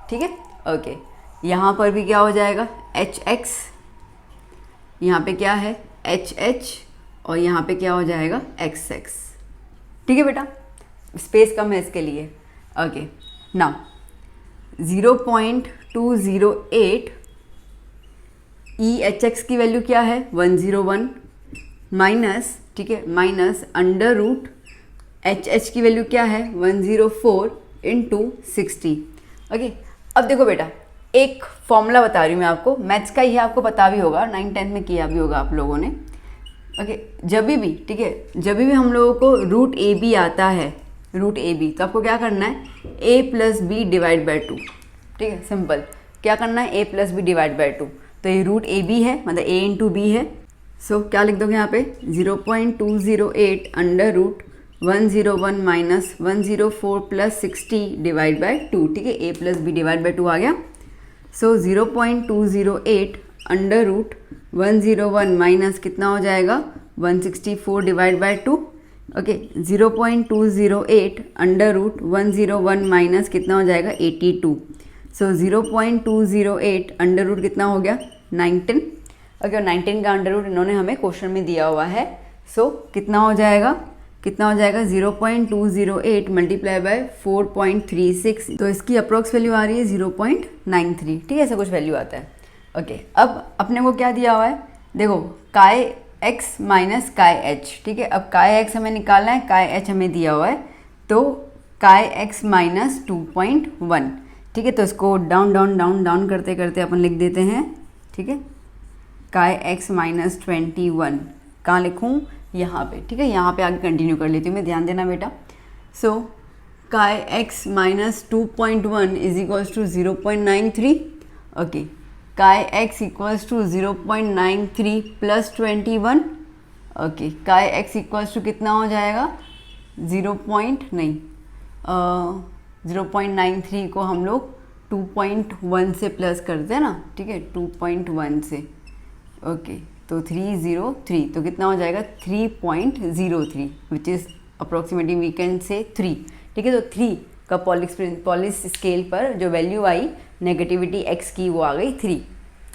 S1: ठीक है, ओके यहाँ पर भी क्या हो जाएगा एच एक्स, यहाँ पे क्या है एच एच और यहाँ पे क्या हो जाएगा एक्स एक्स। ठीक है बेटा, स्पेस कम है इसके लिए। Okay now 0.208 E H X की वैल्यू क्या है 101 माइनस, ठीक है, minus under root H H की वैल्यू क्या है 104 इंटू 60। ओके अब देखो बेटा एक फॉर्मूला बता रही हूँ मैं आपको, मैथ्स का ही है, आपको पता भी होगा, 9-10 में किया भी होगा आप लोगों ने। ओके जब भी, ठीक है, जब भी हम लोगों को रूट ए बी आता है, रूट ए बी, तो आपको क्या करना है a plus B divide by 2। ठीक है, सिंपल, क्या करना है a plus B divide by 2। तो ये रूट ए बी है, मतलब a इंटू बी है। सो क्या लिख दोगे यहाँ पे 0.208 under root 101 minus 104 plus 60 divide by 2। ठीक है, a plus B divide by 2 आ गया। सो 0.208 अंडर रूट 101 माइनस कितना हो जाएगा 164 divide by 2। Okay 0.208 under root 101 minus कितना हो जाएगा 82। सो 0.208 अंडर रूट कितना हो गया 19। ओके 19 का अंडर रूट इन्होंने हमें क्वेश्चन में दिया हुआ है। सो कितना हो जाएगा 0.208 मल्टीप्लाई बाय 4.36, तो इसकी अप्रोक्स वैल्यू आ रही है 0.93। ठीक है, ऐसा कुछ वैल्यू आता है। ओके अब अपने को क्या दिया हुआ है, देखो काय एक्स माइनस काय एच। ठीक है, अब काय एक्स हमें निकालना है, काय एच हमें दिया हुआ है, तो काय एक्स माइनस 2.1। ठीक है, तो इसको डाउन डाउन डाउन डाउन करते करते अपन लिख देते हैं। ठीक है, काय एक्स माइनस 21 कहाँ लिखूँ, यहाँ पे। ठीक है, यहाँ पे आगे कंटिन्यू कर लेती हूँ मैं, ध्यान देना बेटा। So K X minus 2.1 is equals to 0.93। Okay K X equals to 0.93 plus 21। Okay K X equals to कितना हो जाएगा 0.93 को हम लोग 2.1 से प्लस करते हैं ना। ठीक है, 2.1 से, ओके तो 303, तो कितना हो जाएगा 3.03 which is approximately we can say 3। ठीक है, तो 3 का पॉलिस स्केल पर जो वैल्यू आई नेगेटिविटी x की वो आ गई 3।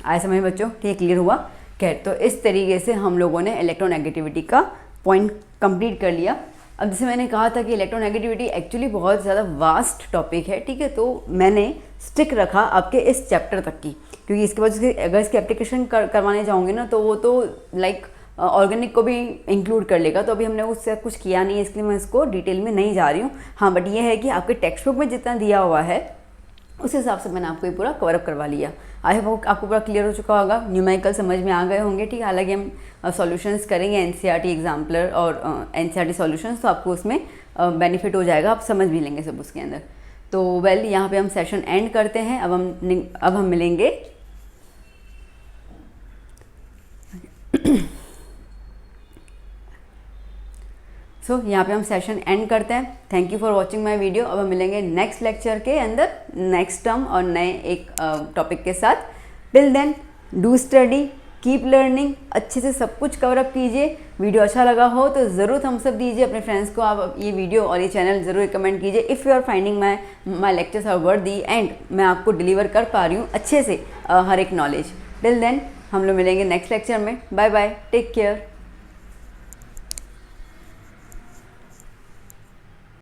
S1: आया समझ बच्चों, ठीक, क्लियर हुआ। खैर तो इस तरीके से हम लोगों ने इलेक्ट्रोनेगेटिविटी का पॉइंट कंप्लीट कर लिया। अब जैसे मैंने कहा था कि इलेक्ट्रोनेगेटिविटी एक्चुअली बहुत ज़्यादा वास्ट टॉपिक है। ठीक है, तो मैंने स्टिक रखा आपके इस चैप्टर तक की, क्योंकि इसके बाद अगर इसकी एप्लीकेशन करवाने जाऊँगी ना तो वो तो लाइक ऑर्गेनिक को भी इंक्लूड कर लेगा। तो अभी हमने उससे कुछ किया नहीं है, इसलिए मैं इसको डिटेल में नहीं जा रही हूँ। हाँ बट ये है कि आपके टेक्स्ट बुक में जितना दिया हुआ है उस हिसाब से मैंने आपको ये पूरा कवरअप करवा लिया। आई होप आपको पूरा क्लियर हो चुका होगा, न्यूमेरिकल समझ में आ गए होंगे। ठीक है, हालांकि हम सॉल्यूशंस करेंगे एनसीईआरटी एग्जाम्पलर और एनसीईआरटी सॉल्यूशंस, तो आपको उसमें बेनिफिट हो जाएगा, आप समझ भी लेंगे सब उसके अंदर। तो वेल यहाँ पे हम सेशन एंड करते हैं। अब हम मिलेंगे यहाँ पे हम सेशन एंड करते हैं। Thank you for watching my video. अब हम मिलेंगे नेक्स्ट लेक्चर के अंदर नेक्स्ट टर्म और नए एक टॉपिक के साथ। Till then do study, keep learning, अच्छे से सब कुछ कवर अप कीजिए। वीडियो अच्छा लगा हो तो ज़रूर थम्स अप दीजिए, अपने फ्रेंड्स को आप ये वीडियो और ये चैनल ज़रूर रिकमेंड कीजिए। If you are finding my lectures are worthy and मैं आपको डिलीवर कर पा रही हूँ अच्छे से हर एक नॉलेज। टिल देन हम लोग मिलेंगे नेक्स्ट लेक्चर में। Bye bye, take care.